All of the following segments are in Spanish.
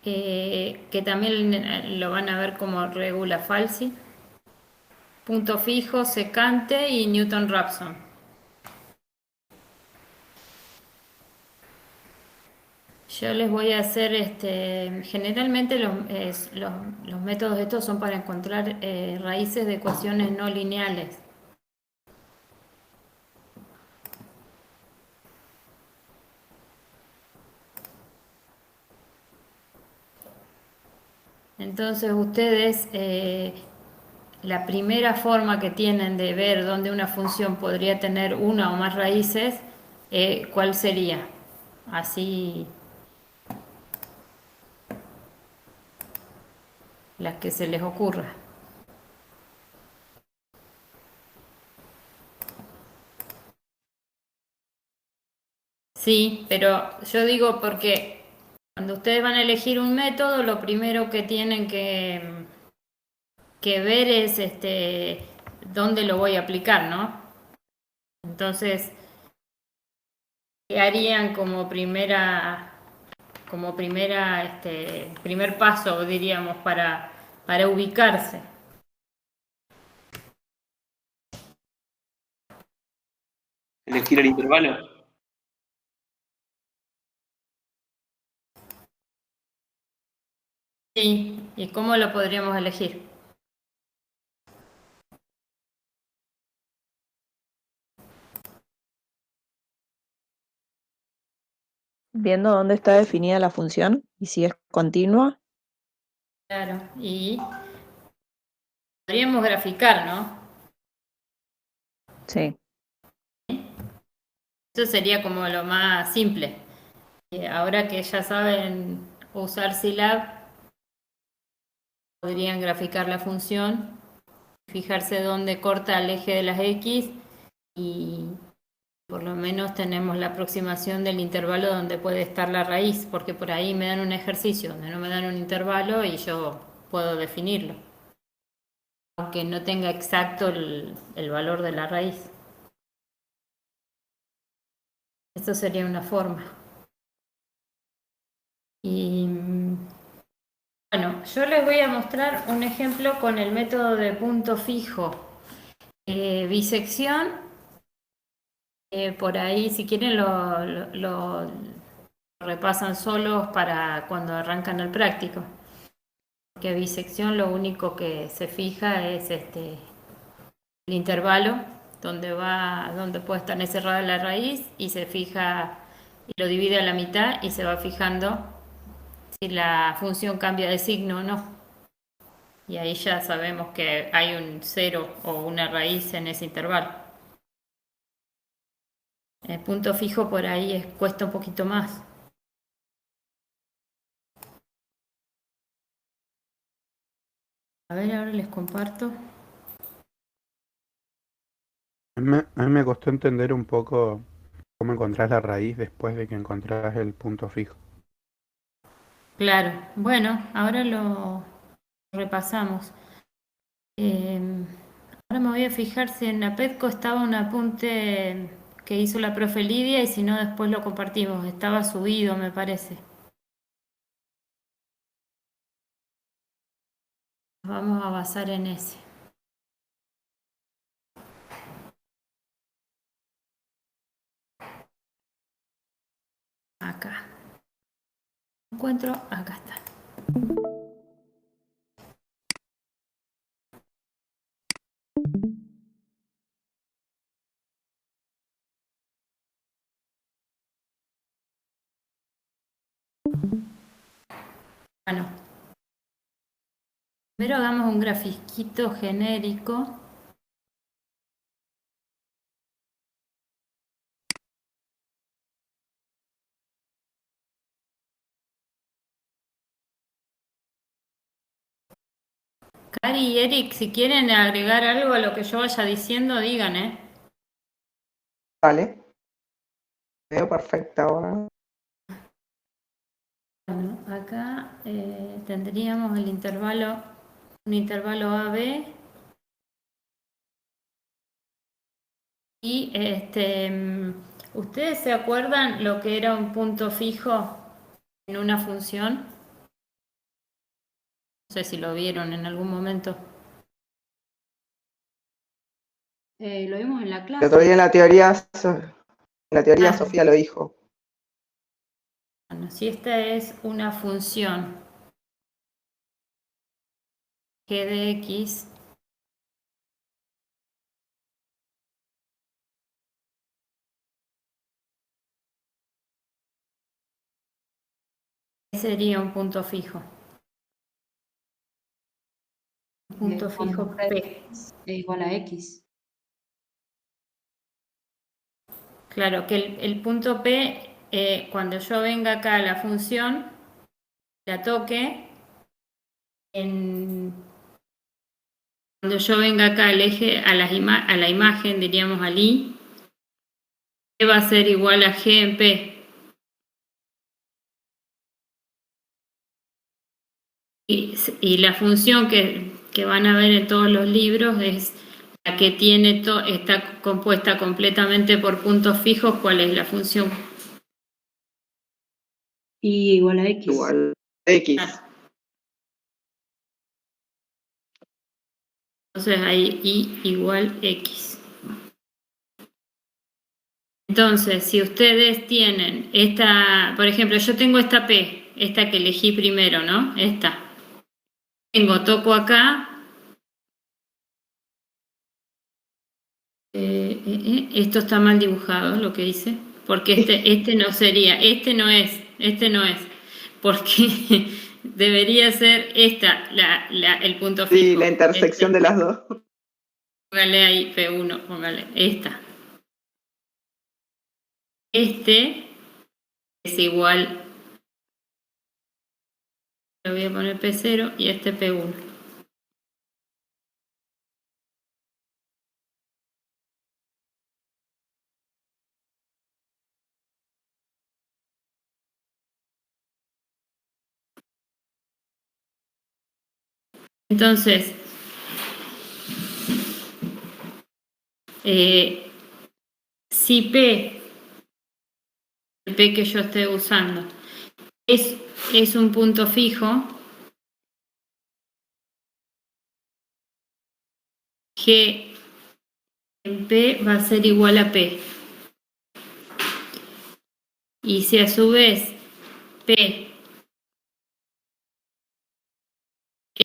que también lo van a ver como regula falsi, punto fijo, secante y Newton-Raphson. Yo les voy a hacer, generalmente los métodos estos son para encontrar raíces de ecuaciones no lineales. Entonces ustedes, la primera forma que tienen de ver dónde una función podría tener una o más raíces, ¿cuál sería? Así, las que se les ocurra. Sí, pero yo digo porque cuando ustedes van a elegir un método, lo primero que tienen que ver es dónde lo voy a aplicar, ¿no? Entonces, ¿qué harían primer paso, diríamos, para ubicarse? Elegir el intervalo. Sí, ¿y cómo lo podríamos elegir? Viendo dónde está definida la función y si es continua. Claro, y podríamos graficar, ¿no? Sí. Eso sería como lo más simple. Ahora que ya saben usar Scilab, podrían graficar la función, fijarse dónde corta el eje de las X y por lo menos tenemos la aproximación del intervalo donde puede estar la raíz, porque por ahí me dan un ejercicio donde no me dan un intervalo y yo puedo definirlo, aunque no tenga exacto el valor de la raíz. Esto sería una forma. Y bueno, yo les voy a mostrar un ejemplo con el método de punto fijo. Bisección, por ahí si quieren lo repasan solos para cuando arrancan el práctico. Porque bisección lo único que se fija es el intervalo donde puede estar encerrada la raíz y se fija y lo divide a la mitad y se va fijando si la función cambia de signo o no. Y ahí ya sabemos que hay un cero o una raíz en ese intervalo. El punto fijo por ahí cuesta un poquito más. A ver, ahora les comparto. A mí me costó entender un poco cómo encontrás la raíz después de que encontrás el punto fijo. Claro, bueno, ahora lo repasamos. Eh, Ahora me voy a fijar si en la PETCO estaba un apunte que hizo la profe Lidia y si no después lo compartimos. Estaba subido, me parece. Vamos a basar en ese. Acá. Encuentro, acá está. Bueno, primero hagamos un grafiquito genérico. Cari y Eric, si quieren agregar algo a lo que yo vaya diciendo, digan, ¿eh? Vale, veo perfecta ahora. Bueno, acá tendríamos el intervalo, un intervalo AB y ¿ustedes se acuerdan lo que era un punto fijo? en una función. No sé si lo vieron en algún momento. Lo vimos en la El clase. otro día en la teoría Ah. Sofía lo dijo. Bueno, si esta es una función g de x, ¿qué sería un punto fijo? Un punto fijo Cuando P. es igual a X. Claro, que el punto P, cuando yo venga acá a la función, la toque, cuando yo venga acá al eje, a la imagen, diríamos al I, P va a ser igual a G en P. Y la función que van a ver en todos los libros es la que tiene está compuesta completamente por puntos fijos. ¿Cuál es la función? Y igual a X. Igual X. Entonces hay I igual X. Entonces, si ustedes tienen esta, por ejemplo, yo tengo esta P, esta que elegí primero, ¿no? Esta. Toco acá. Esto está mal dibujado, lo que hice, porque este no sería, este no es, porque debería ser esta, el punto fijo. Sí, la intersección de las dos. Póngale ahí P1, póngale esta. Este es igual, le voy a poner P0 y este P1. Entonces, si P, el P que yo esté usando, es un punto fijo, G en P va a ser igual a P. Y si a su vez P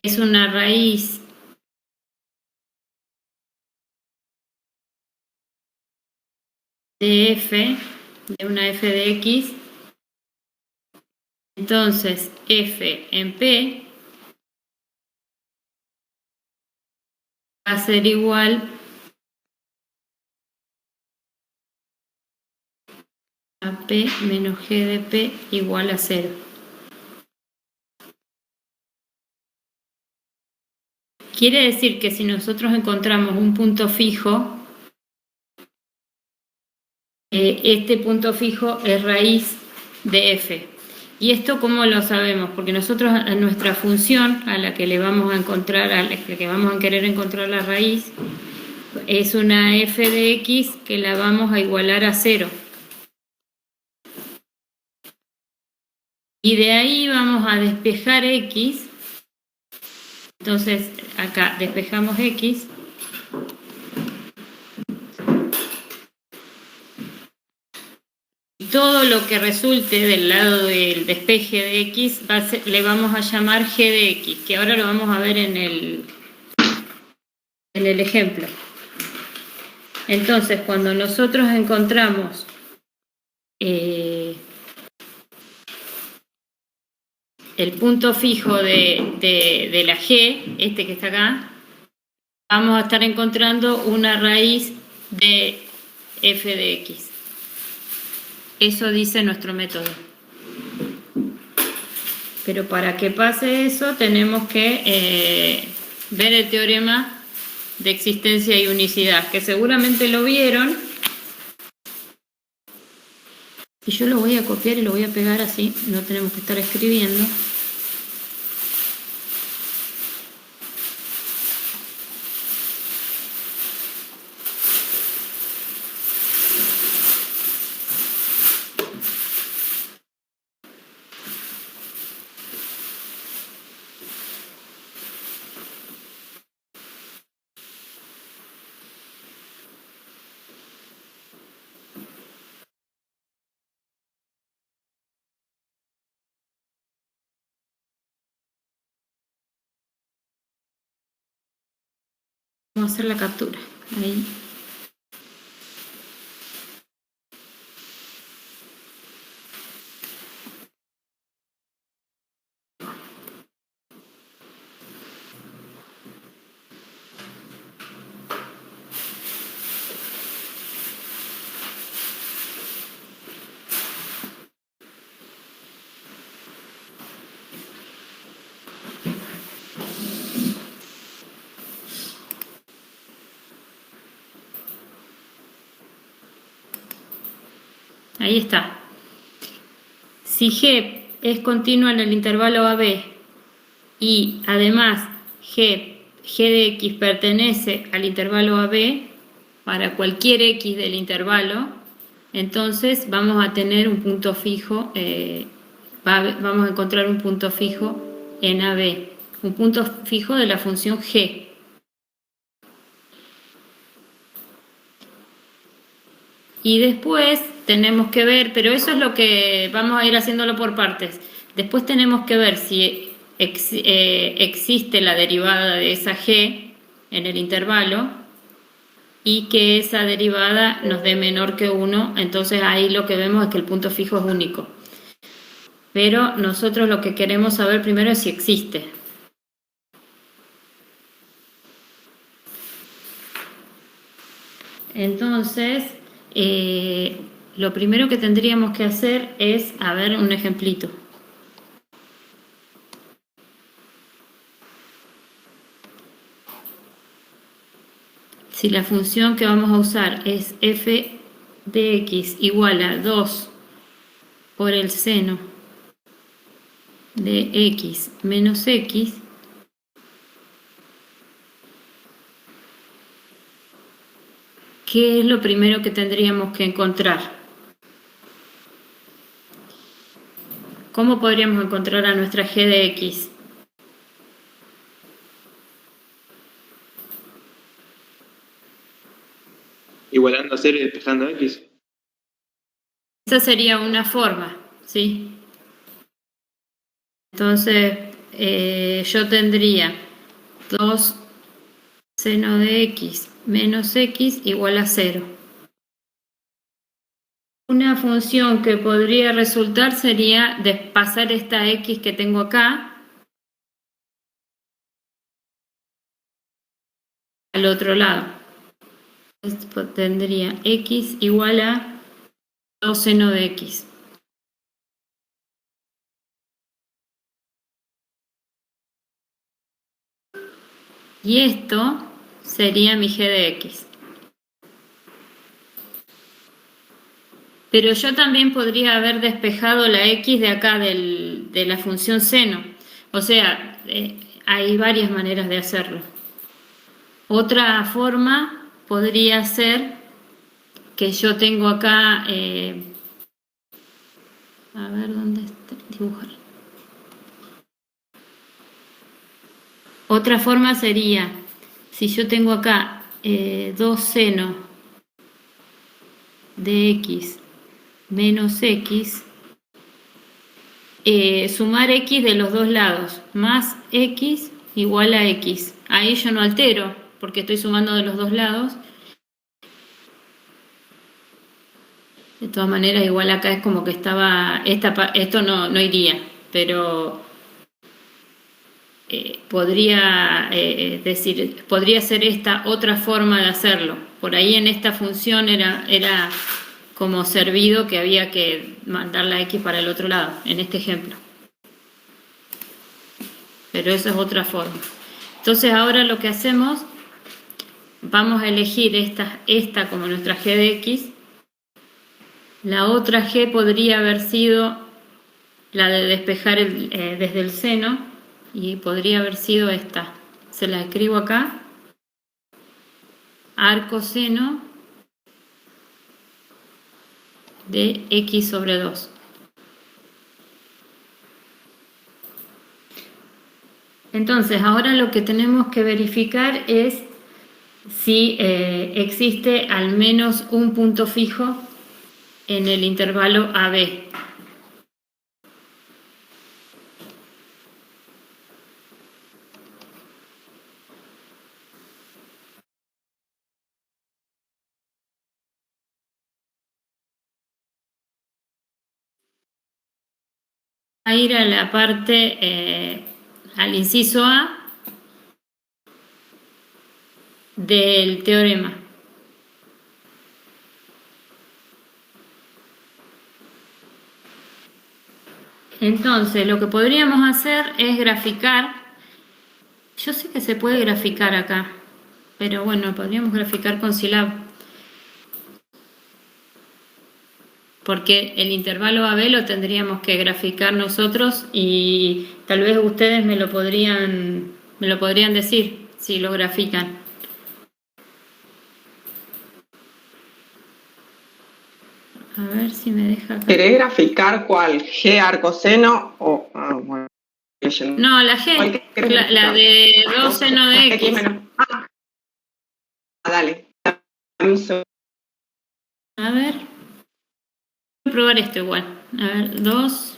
es una raíz de f, de una f de x, entonces f en p va a ser igual a p menos g de p igual a 0. Quiere decir que si nosotros encontramos un punto fijo, este punto fijo es raíz de f. ¿Y esto cómo lo sabemos? Porque nosotros a nuestra función a la que le vamos a encontrar, a la que vamos a querer encontrar la raíz, es una f de x que la vamos a igualar a 0. Y de ahí vamos a despejar x. Entonces acá despejamos x. Y todo lo que resulte del lado del despeje de x le vamos a llamar g de x, que ahora lo vamos a ver en el ejemplo. Entonces, cuando nosotros encontramos el punto fijo de la g, este que está acá, vamos a estar encontrando una raíz de f de x. Eso dice nuestro método. Pero para que pase eso tenemos que ver el teorema de existencia y unicidad, que seguramente lo vieron. Y yo lo voy a copiar y lo voy a pegar así, no tenemos que estar escribiendo. Vamos a hacer la captura. Ahí. Ahí está. Si G es continua en el intervalo AB y además G de X pertenece al intervalo AB para cualquier X del intervalo, entonces vamos a tener un punto fijo, vamos a encontrar un punto fijo en AB, un punto fijo de la función G. Y después tenemos que ver, pero eso es lo que vamos a ir haciéndolo por partes. Después tenemos que ver si existe la derivada de esa G en el intervalo y que esa derivada nos dé menor que 1. Entonces ahí lo que vemos es que el punto fijo es único. Pero nosotros lo que queremos saber primero es si existe. Entonces, lo primero que tendríamos que hacer es, a ver, un ejemplito. Si la función que vamos a usar es f de x igual a 2 por el seno de x menos x, ¿qué es lo primero que tendríamos que encontrar? ¿Cómo podríamos encontrar a nuestra g de x? Igualando a 0 y despejando a X. Esa sería una forma, ¿sí? Entonces, yo tendría 2 seno de x menos x igual a 0. Una función que podría resultar sería pasar esta x que tengo acá al otro lado. Entonces, tendría x igual a 2 seno de x. Y esto sería mi g de x. Pero yo también podría haber despejado la x de acá de la función seno. O sea, hay varias maneras de hacerlo. Otra forma podría ser que yo tengo acá, a ver dónde está, dibujar. Otra forma sería, si yo tengo acá 2 seno de x menos x, sumar x de los dos lados, más x igual a x. Ahí yo no altero, porque estoy sumando de los dos lados. De todas maneras, igual acá es como que estaba, esto no iría, pero podría podría ser esta otra forma de hacerlo. Por ahí en esta función era como servido que había que mandar la x para el otro lado, en este ejemplo. Pero esa es otra forma. Entonces ahora lo que hacemos, vamos a elegir esta como nuestra g de x. La otra g podría haber sido la de despejar desde el seno y podría haber sido esta. Se la escribo acá. Arco seno de x sobre 2. Entonces, ahora lo que tenemos que verificar es si existe al menos un punto fijo en el intervalo AB. a ir a la parte, al inciso A del teorema. Entonces, lo que podríamos hacer es graficar. Yo sé que se puede graficar acá, pero bueno, podríamos graficar con Silab. Porque el intervalo AB lo tendríamos que graficar nosotros y tal vez ustedes me lo podrían decir si lo grafican. A ver si me deja acá. ¿Querés graficar cuál? ¿G arcoseno o...? Bueno. No, la G, la de 2 seno de X. Dale. A ver. Voy a probar esto igual. A ver, 2.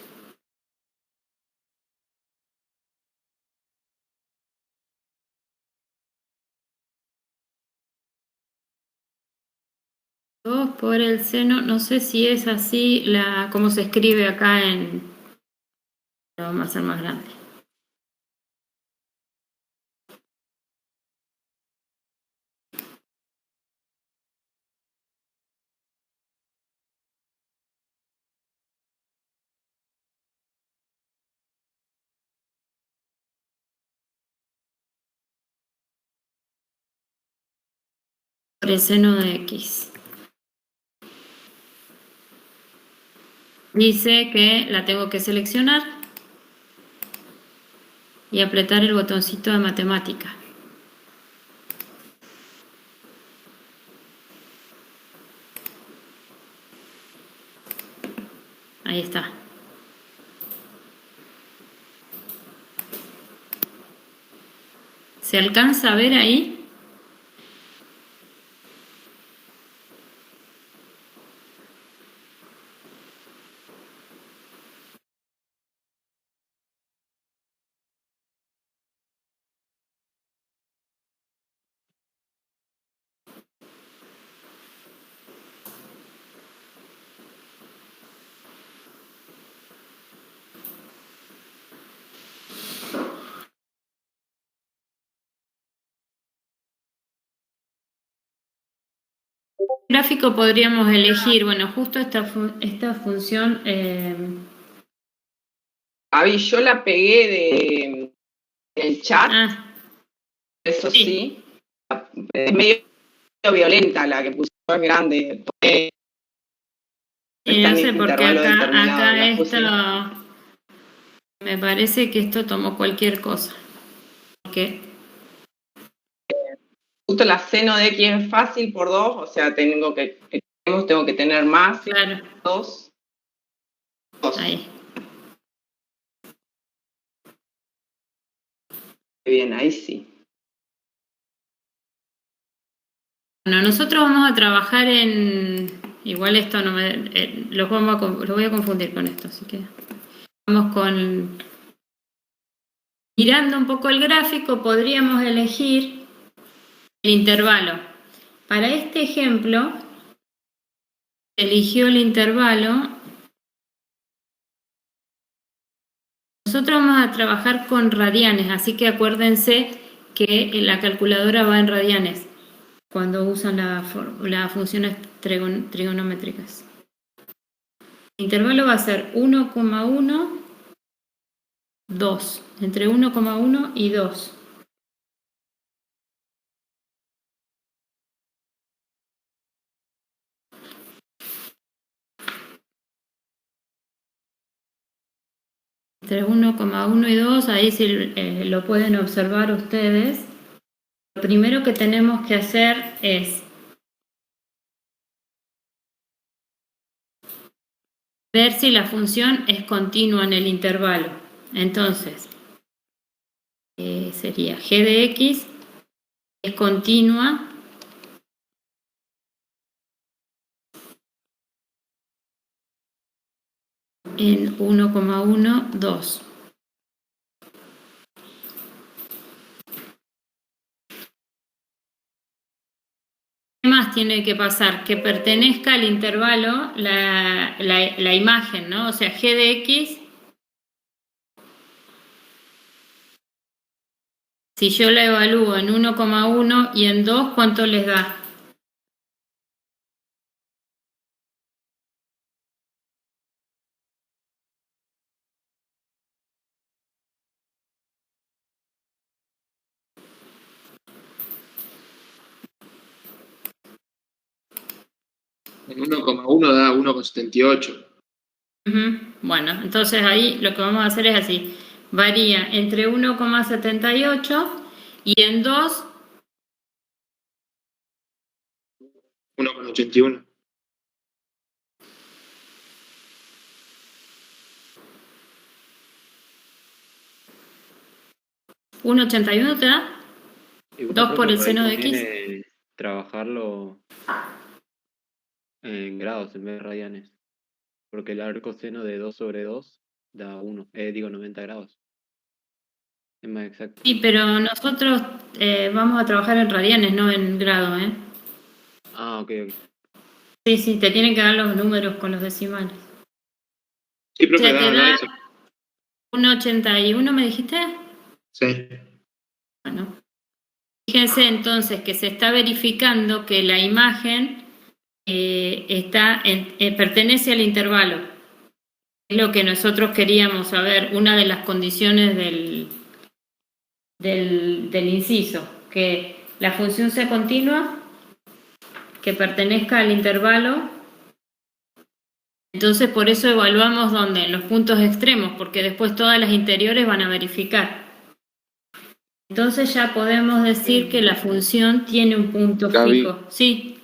Por el seno, no sé si es así como se escribe acá en... Lo vamos a hacer más grande. Por el seno de X. Dice que la tengo que seleccionar y apretar el botoncito de matemática. Ahí está. ¿Se alcanza a ver ahí? Gráfico podríamos elegir, bueno, justo esta función. Avi, yo la pegué del chat, eso sí. Es medio violenta la que puso, es grande. No sé, porque acá esto, me parece que esto tomó cualquier cosa. ¿Por Justo la seno de X es fácil por 2, o sea, tengo que tener más. Claro. 2. Ahí. Bien, ahí sí. Bueno, nosotros vamos a trabajar en... Igual esto no me... los voy a confundir con esto, así que... Vamos con... Mirando un poco el gráfico, podríamos elegir el intervalo. Para este ejemplo, eligió el intervalo. Nosotros vamos a trabajar con radianes, así que acuérdense que la calculadora va en radianes cuando usan las funciones trigonométricas. El intervalo va a ser 1,1, 2, entre 1,1 y 2. Entre 1,1 y 2, ahí sí lo pueden observar ustedes. Lo primero que tenemos que hacer es ver si la función es continua en el intervalo. Entonces, sería g de x es continua en 1,1, 2. ¿Qué más tiene que pasar? Que pertenezca al intervalo la imagen, ¿no? O sea, g de x Si yo la evalúo en 1,1 y en 2, ¿cuánto les da? En 1,1 da 1,78. Bueno, entonces ahí lo que vamos a hacer es así. Varía entre 1,78 y en 2, 1,81. ¿1,81 te da? Igual, 2 por profe, el por ahí seno de X. conviene trabajarlo en grados en vez de radianes. Porque el arco seno de 2 sobre 2 da 90 grados. Es más exacto. Sí, pero nosotros vamos a trabajar en radianes, no en grado, ¿eh? Ah, ok. Sí, te tienen que dar los números con los decimales. Sí, O profe, sea, te da da eso. 1,81, ¿me dijiste? Sí. Bueno, fíjense entonces que se está verificando que la imagen pertenece al intervalo. Es lo que nosotros queríamos saber, una de las condiciones del inciso, que la función sea continua, que pertenezca al intervalo. Entonces por eso evaluamos dónde, en los puntos extremos, porque después todas las interiores van a verificar. Entonces ya podemos decir que la función tiene un punto Gaby, fijo. Sí,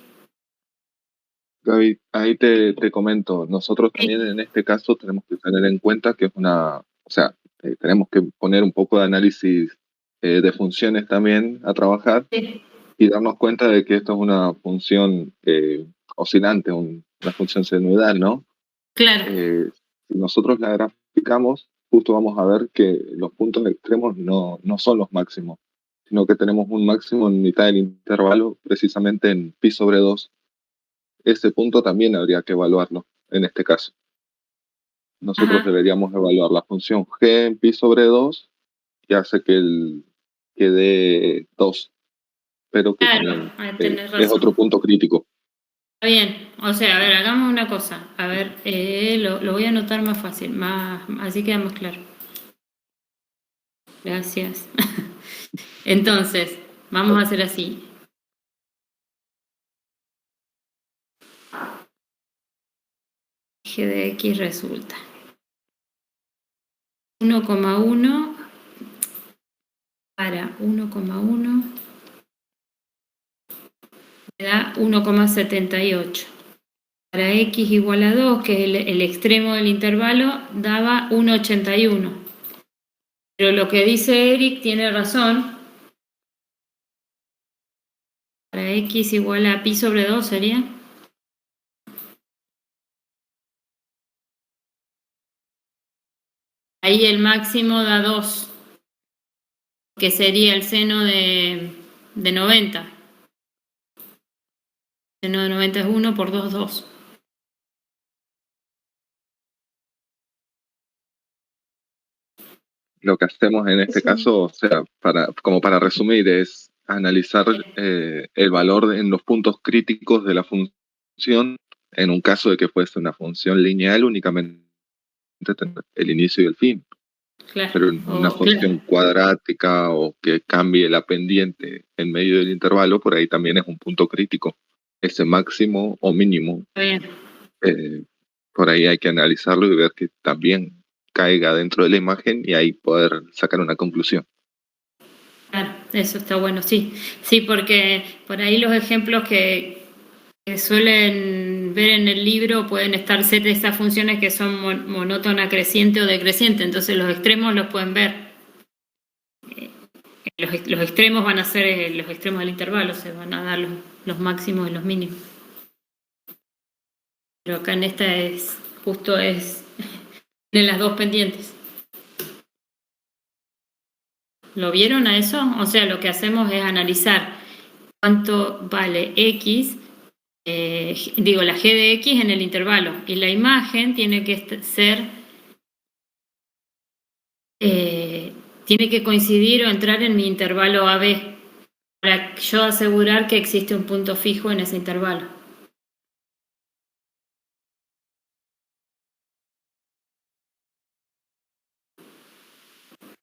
Gaby, ahí te comento, nosotros también sí, en este caso tenemos que tener en cuenta que es o sea, tenemos que poner un poco de análisis de funciones también a trabajar sí. y darnos cuenta de que esto es una función oscilante, una función senoidal, ¿no? Claro. Si nosotros la graficamos, justo vamos a ver que los puntos extremos no son los máximos, sino que tenemos un máximo en mitad del intervalo, precisamente en pi sobre 2. Ese punto también habría que evaluarlo en este caso. Nosotros Ajá. deberíamos evaluar la función g en pi sobre 2 y hace que dé 2, pero que Claro, también tenés es otro razón. punto crítico. Está bien. O sea, a ver, hagamos una cosa. A ver, lo voy a anotar más fácil, así queda más claro. Gracias. Entonces, vamos a hacer así. G de X resulta 1,1 para 1,1 me da 1,78. Para X igual a 2, que es el extremo del intervalo, daba 1,81. Pero lo que dice Eric tiene razón. Para X igual a pi sobre 2 sería. Ahí el máximo da 2, que sería el seno de 90. El seno de 90 es 1 por 2, 2. Lo que hacemos en este caso, o sea, como para resumir, es analizar el valor en los puntos críticos de la función, en un caso de que fuese una función lineal, únicamente tener el inicio y el fin. Claro. Pero en una función cuadrática o que cambie la pendiente en medio del intervalo, por ahí también es un punto crítico. Ese máximo o mínimo, por ahí hay que analizarlo y ver que también caiga dentro de la imagen y ahí poder sacar una conclusión. Claro, eso está bueno, sí. Sí, porque por ahí los ejemplos que suelen ver en el libro pueden estar set de esas funciones que son monótona creciente o decreciente, entonces los extremos los pueden ver. Los extremos van a ser los extremos del intervalo, se van a dar los máximos y los mínimos. Pero acá en esta justo es en las dos pendientes. ¿Lo vieron a eso? O sea, lo que hacemos es analizar cuánto vale X, la G de X en el intervalo, y la imagen tiene que ser tiene que coincidir o entrar en mi intervalo AB para yo asegurar que existe un punto fijo en ese intervalo.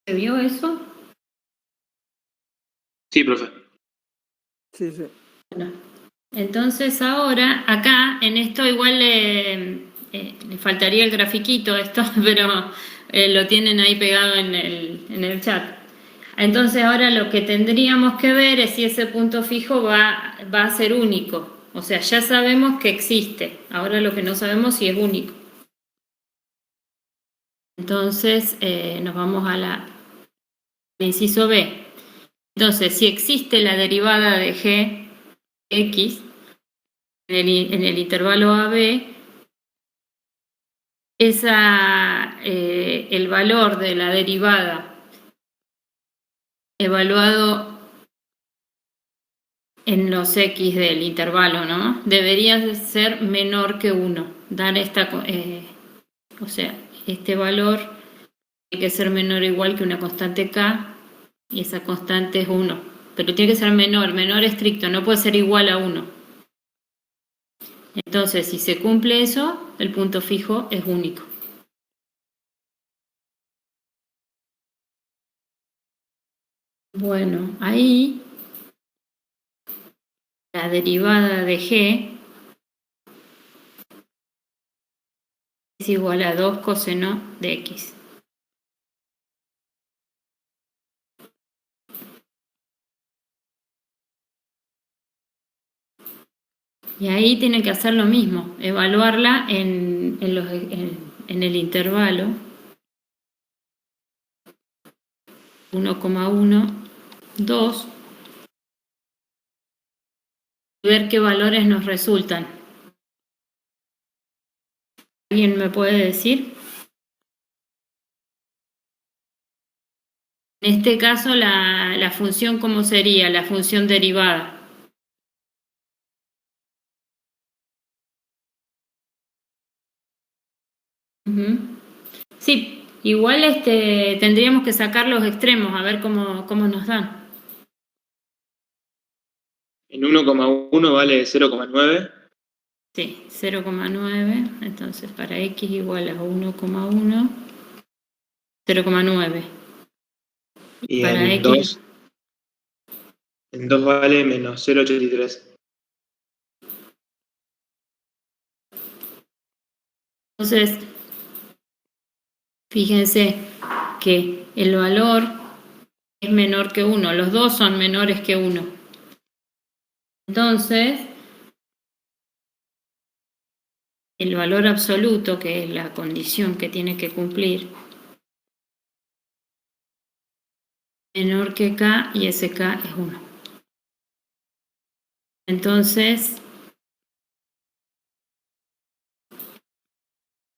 ¿Se vio eso? Sí, profe. Sí, sí. Bueno, entonces ahora, acá, en esto igual le faltaría el grafiquito a esto, pero lo tienen ahí pegado en el chat. Entonces ahora lo que tendríamos que ver es si ese punto fijo va a ser único. O sea, ya sabemos que existe. Ahora lo que no sabemos es si es único. Entonces nos vamos al inciso B. Entonces, si existe la derivada de g x en el intervalo AB, el valor de la derivada evaluado en los x del intervalo, ¿no? Debería ser menor que 1. Dar o sea, este valor tiene que ser menor o igual que una constante k, y esa constante es 1. Pero tiene que ser menor estricto, no puede ser igual a 1. Entonces, si se cumple eso, el punto fijo es único. Bueno, ahí la derivada de g es igual a 2 coseno de x. Y ahí tienen que hacer lo mismo, evaluarla en el intervalo 1,1, 2, y ver qué valores nos resultan. ¿Alguien me puede decir? En este caso, la función, ¿cómo sería? La función derivada. Sí, igual tendríamos que sacar los extremos a ver cómo nos dan. En 1,1 vale 0,9. Sí, 0,9. Entonces para x igual a 1,1, 0,9. Y para en x, 2 vale menos 0,83. entonces, fíjense que el valor es menor que 1. Los dos son menores que 1. Entonces, el valor absoluto, que es la condición que tiene que cumplir, menor que k, y ese k es 1. Entonces,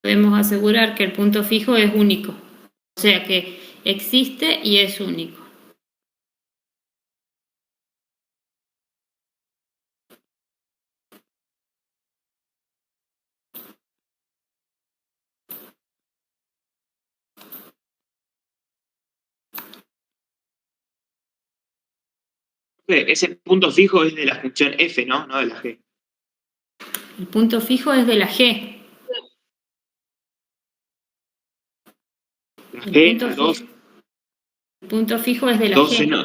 podemos asegurar que el punto fijo es único. O sea que existe y es único. Ese punto fijo es de la función f, ¿no? No de la g. El punto fijo es de la g. La g, el punto fijo es de la 2 g. seno.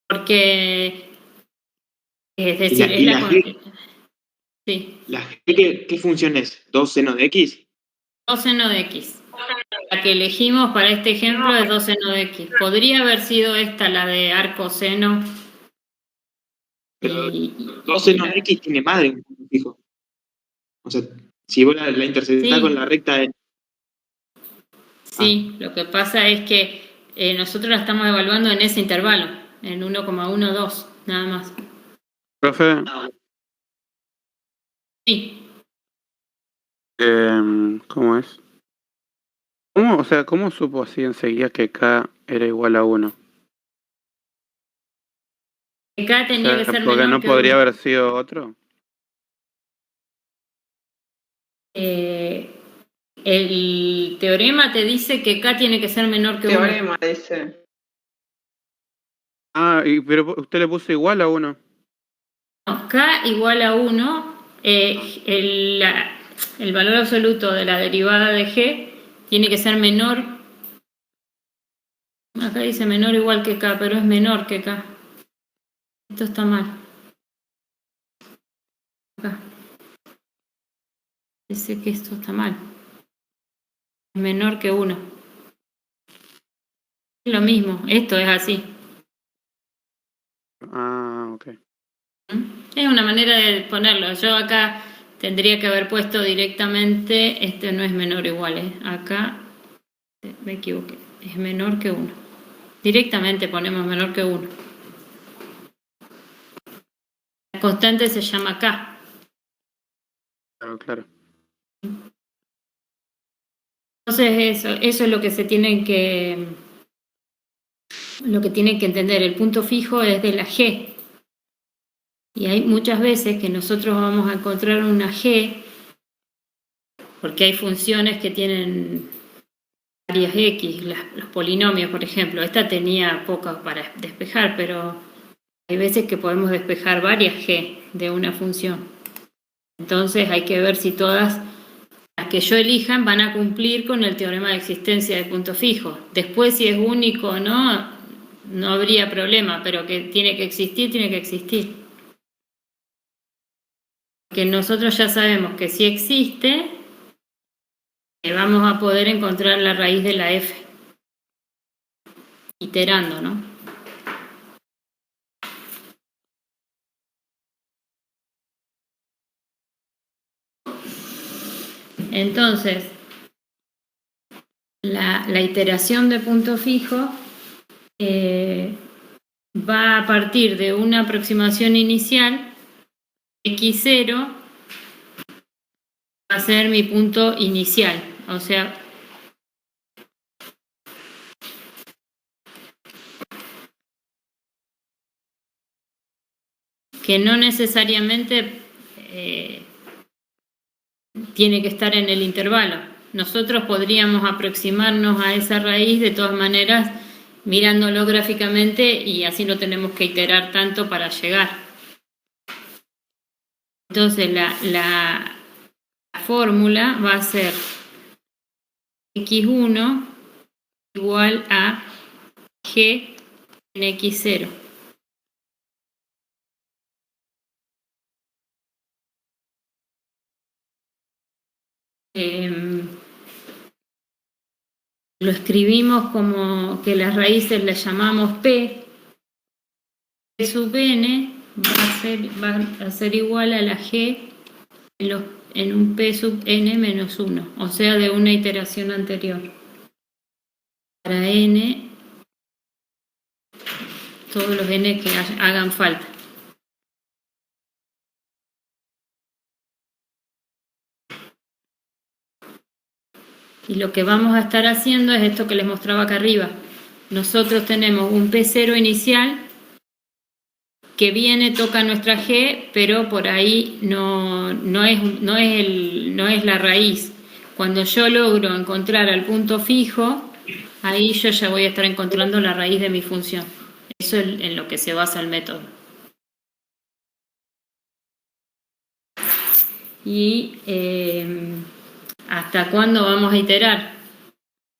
Porque, es decir, ¿Y la g? Sí. ¿La g qué función es? ¿2 seno de x? 2 seno de x. La que elegimos para este ejemplo es 2 seno de x. Podría haber sido esta la de arco seno. Pero 2 seno de x tiene madre un punto fijo. O sea, si vos la intersectás con la recta de... Sí, lo que pasa es que nosotros la estamos evaluando en ese intervalo, en 1,12, nada más. Profe, Sí. ¿Cómo es? ¿Cómo supo así enseguida que K era igual a 1? K tenía que ser porque menor no que podría 1. haber sido otro. el teorema te dice que K tiene que ser menor que 1. Teorema dice. Ah, pero usted le puso igual a 1. No, K igual a 1, el valor absoluto de la derivada de G tiene que ser menor. Acá dice menor o igual que K, pero es menor que K. Esto está mal. Acá. Dice que esto está mal. Es menor que 1. Es lo mismo, esto es así. Ah, ok. Es una manera de ponerlo. Yo acá tendría que haber puesto directamente, este no es menor o igual, ¿eh? Acá me equivoqué, es menor que 1. Directamente ponemos menor que 1. La constante se llama K. Claro. Entonces eso es lo que se tiene que entender. El punto fijo es de la G. Y hay muchas veces que nosotros vamos a encontrar una G porque hay funciones que tienen varias X, los polinomios, por ejemplo. Esta tenía pocas para despejar, pero hay veces que podemos despejar varias G de una función. Entonces hay que ver si todas las que yo elijan van a cumplir con el teorema de existencia de punto fijo. Después, si es único o no, no habría problema, pero que tiene que existir, tiene que existir. Que nosotros ya sabemos que si existe, vamos a poder encontrar la raíz de la f, iterando, ¿no? Entonces, la iteración de punto fijo va a partir de una aproximación inicial. X0 va a ser mi punto inicial, o sea, que no necesariamente tiene que estar en el intervalo. Nosotros podríamos aproximarnos a esa raíz de todas maneras mirándolo gráficamente y así no tenemos que iterar tanto para llegar. Entonces la fórmula va a ser x1 igual a g en x0. Lo escribimos como que las raíces las llamamos p sub n va a ser igual a la g en un p sub n menos 1, o sea, de una iteración anterior. Para n, todos los n que hagan falta. Y lo que vamos a estar haciendo es esto que les mostraba acá arriba. Nosotros tenemos un P0 inicial que viene, toca nuestra G, pero por ahí no es la raíz. Cuando yo logro encontrar al punto fijo, ahí yo ya voy a estar encontrando la raíz de mi función. Eso es en lo que se basa el método. Y ¿hasta cuándo vamos a iterar?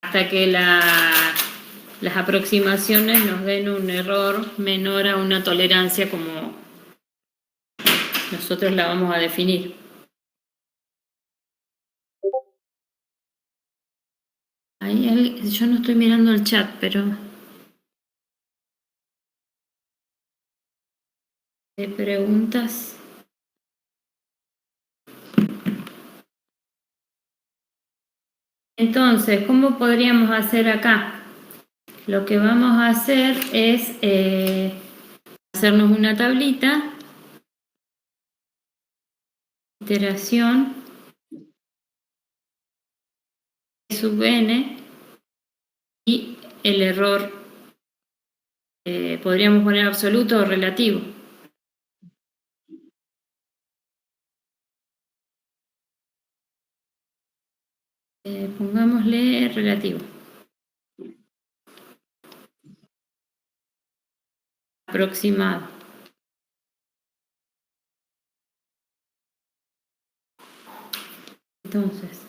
Hasta que las aproximaciones nos den un error menor a una tolerancia como nosotros la vamos a definir. Yo no estoy mirando el chat, pero ¿hay preguntas? Entonces, ¿cómo podríamos hacer acá? Lo que vamos a hacer es hacernos una tablita, iteración sub n y el error, podríamos poner absoluto o relativo. Pongámosle relativo. Aproximado. Entonces,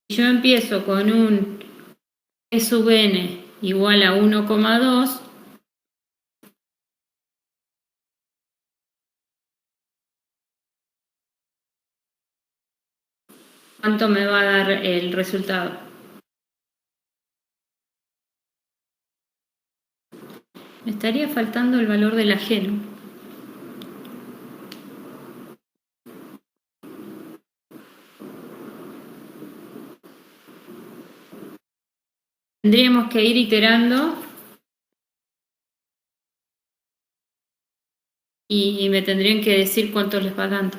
si yo empiezo con un E sub n igual a 1,2, ¿cuánto me va a dar el resultado? Me estaría faltando el valor del ajeno. Tendríamos que ir iterando y me tendrían que decir cuánto les va dando.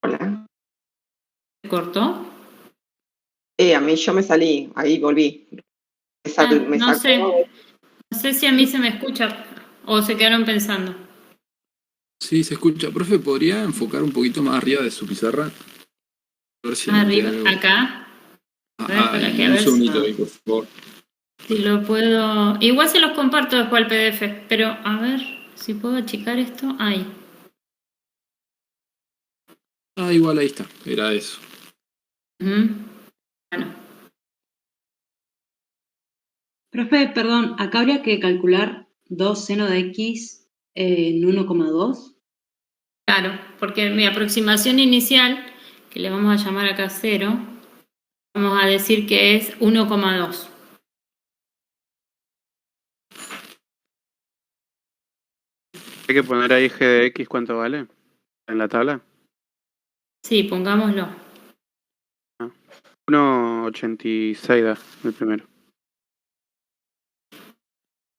Hola. ¿Se cortó? A mí yo me salí, ahí volví. Me No sacó. sé. No sé si a mí se me escucha o se quedaron pensando. Sí, se escucha. Profe, ¿podría enfocar un poquito más arriba de su pizarra? A ver si Más anoté arriba, algo. acá. A ver, para que a Un ver segundito ahí, por favor. si lo puedo. Igual se los comparto después al PDF, pero a ver si puedo achicar esto. Ahí. Igual ahí está. Era eso. Bueno. Profe, perdón, acá habría que calcular 2 seno de x en 1,2. Claro, porque mi aproximación inicial, que le vamos a llamar acá 0, vamos a decir que es 1,2. Hay que poner ahí g de x, ¿cuánto vale? ¿En la tabla? Sí, pongámoslo. 1,86 da el primero.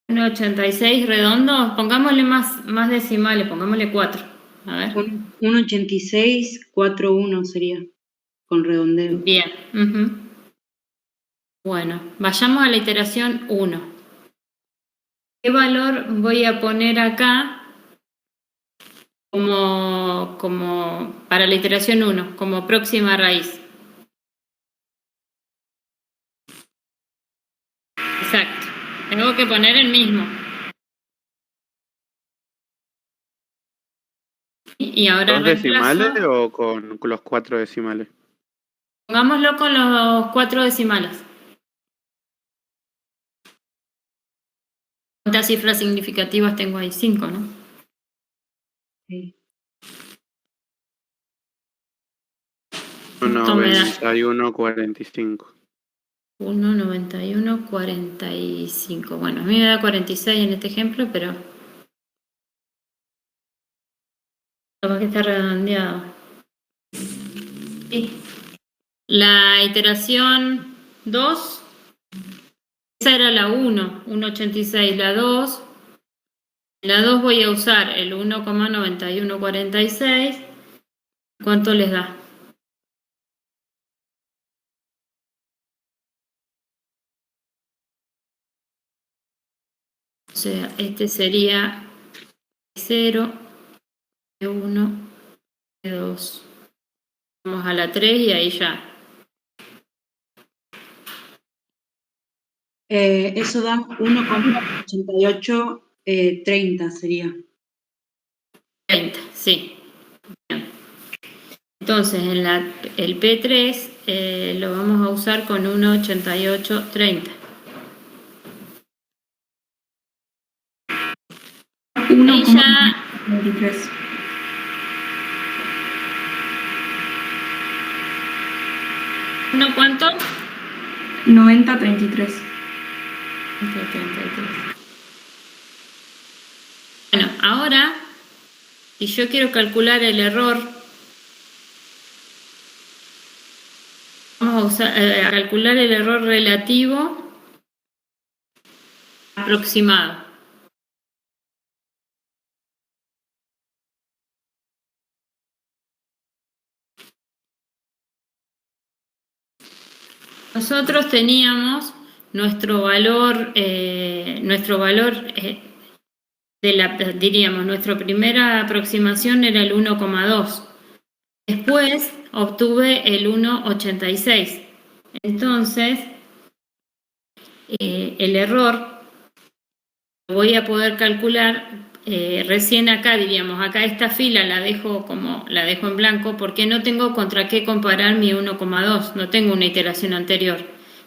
1,86 redondo, pongámosle más decimales, pongámosle 4. A ver. 1,8641 sería, con redondeo. Bien. Bueno, vayamos a la iteración 1. ¿Qué valor voy a poner acá como para la iteración 1, como próxima raíz? Exacto. Tengo que poner el mismo. Y ahora ¿Dos decimales reemplazo. o con los 4 decimales? Pongámoslo con los 4 decimales. ¿Cuántas cifras significativas tengo ahí? 5, ¿no? Sí. 1,91,45. 1,91,45. Bueno, a mí me da 46 en este ejemplo, pero capaz que está redondeado. Sí. La iteración 2, esa era la 1, 1,86. La 2, en la 2 voy a usar el 1,9146. ¿Cuánto les da? O sea, este sería 0, 1, 2. Vamos a la 3 y ahí ya. Eso da 1,8830 sería. 30, sí. Bien. Entonces, en el P3 lo vamos a usar con 1,8830. 1,23. ¿No cuánto? 90,33. Bueno, ahora, si yo quiero calcular el error, vamos a calcular el error relativo aproximado. Nosotros teníamos nuestro valor diríamos, nuestra primera aproximación era el 1,2. Después obtuve el 1,86. Entonces, el error lo voy a poder calcular recién acá, diríamos, acá esta fila la dejo en blanco porque no tengo contra qué comparar mi 1,2, no tengo una iteración anterior.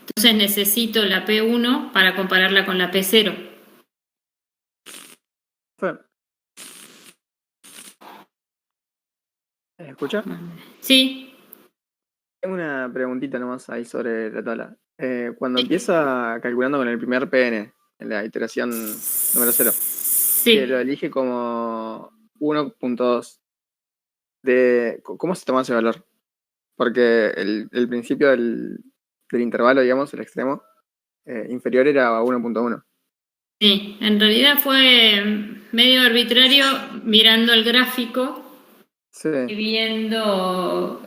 Entonces necesito la P1 para compararla con la P0. ¿Me escucha? Sí. Tengo una preguntita nomás ahí sobre la tabla. Cuando empieza calculando con el primer PN, en la iteración número 0, que lo elige como 1.2, ¿cómo se toma ese valor? Porque el principio del intervalo, digamos, el extremo inferior era 1.1. Sí, en realidad fue medio arbitrario mirando el gráfico. Sí. Y viendo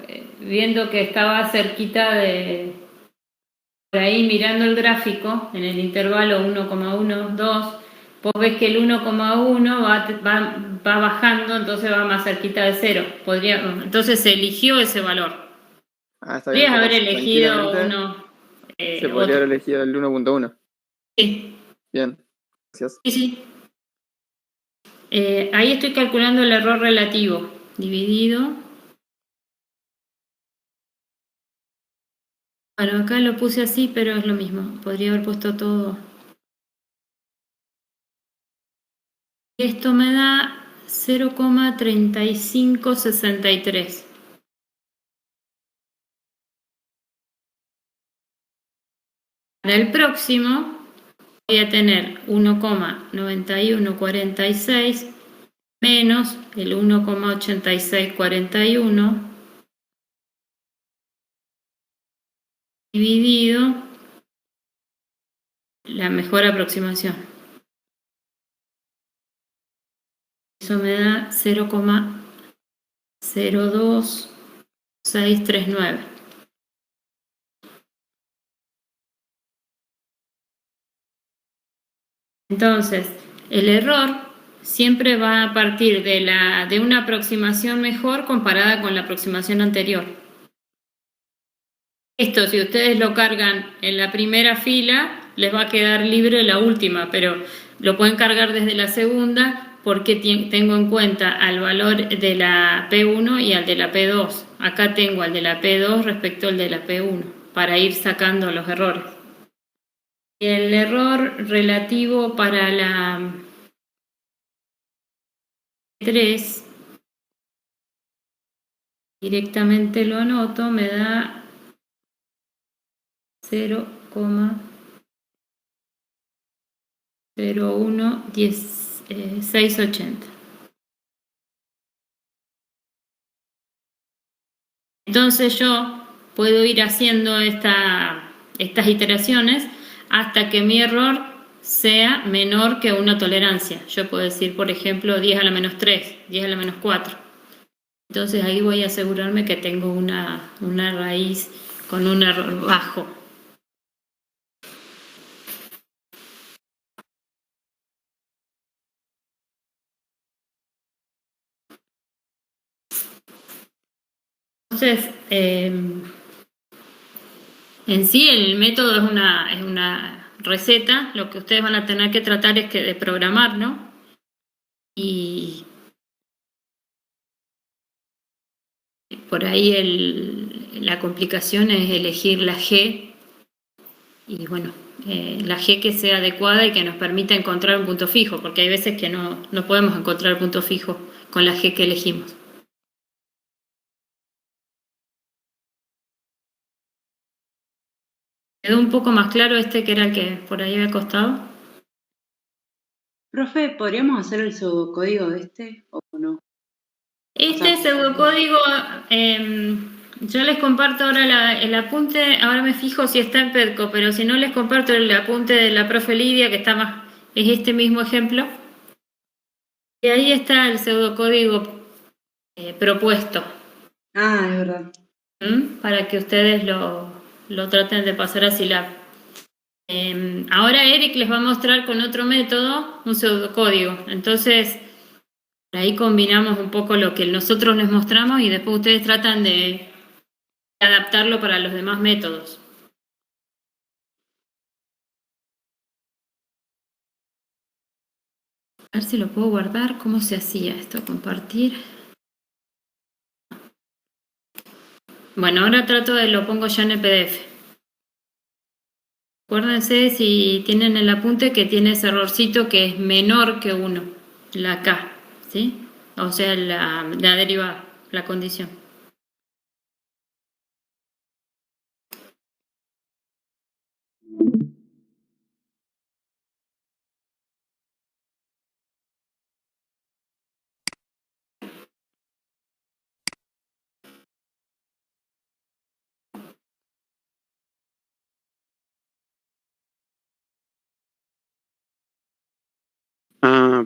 que estaba cerquita de, por ahí mirando el gráfico, en el intervalo 1,1, 2, vos ves que el 1,1 va bajando, entonces va más cerquita de 0. Entonces se eligió ese valor. Está bien. Podrías haber elegido uno. Se podría haber elegido el 1.1. Sí. Bien, gracias. Sí. Ahí estoy calculando el error relativo. Dividido. Bueno, acá lo puse así, pero es lo mismo. Podría haber puesto todo. Esto me da 0,3563. Para el próximo voy a tener 1,9146 menos el 1,8641 dividido la mejor aproximación. Eso me da 0,02639. Entonces, el error siempre va a partir de una aproximación mejor comparada con la aproximación anterior. Esto, si ustedes lo cargan en la primera fila, les va a quedar libre la última, pero lo pueden cargar desde la segunda porque tengo en cuenta al valor de la P1 y al de la P2. Acá tengo al de la P2 respecto al de la P1 para ir sacando los errores. El error relativo para la 3, directamente lo anoto, me da 0,011680. Entonces yo puedo ir haciendo estas iteraciones hasta que mi error sea menor que una tolerancia. Yo puedo decir, por ejemplo, 10 a la menos 3, 10 a la menos 4. Entonces ahí voy a asegurarme que tengo una raíz con un error bajo. Entonces, en sí el método es una receta. Lo que ustedes van a tener que tratar es de programarlo y por ahí la complicación es elegir la G y bueno, la G que sea adecuada y que nos permita encontrar un punto fijo, porque hay veces que no podemos encontrar punto fijo con la G que elegimos. ¿Quedó un poco más claro que era el que por ahí había costado? Profe, ¿podríamos hacer el pseudocódigo de este o no? Este pseudocódigo, yo les comparto ahora el apunte, ahora me fijo si está en Pedco, pero si no les comparto el apunte de la profe Lidia, que está es este mismo ejemplo. Y ahí está el pseudocódigo propuesto. Ah, es verdad. Para que ustedes lo traten de pasar a Silab. Ahora Eric les va a mostrar con otro método un pseudocódigo. Entonces, ahí combinamos un poco lo que nosotros les mostramos y después ustedes tratan de adaptarlo para los demás métodos. A ver si lo puedo guardar. ¿Cómo se hacía esto? Compartir. Bueno, ahora lo pongo ya en el PDF. Acuérdense si tienen el apunte que tiene ese errorcito que es menor que 1, la K, ¿sí? O sea, la derivada, la condición.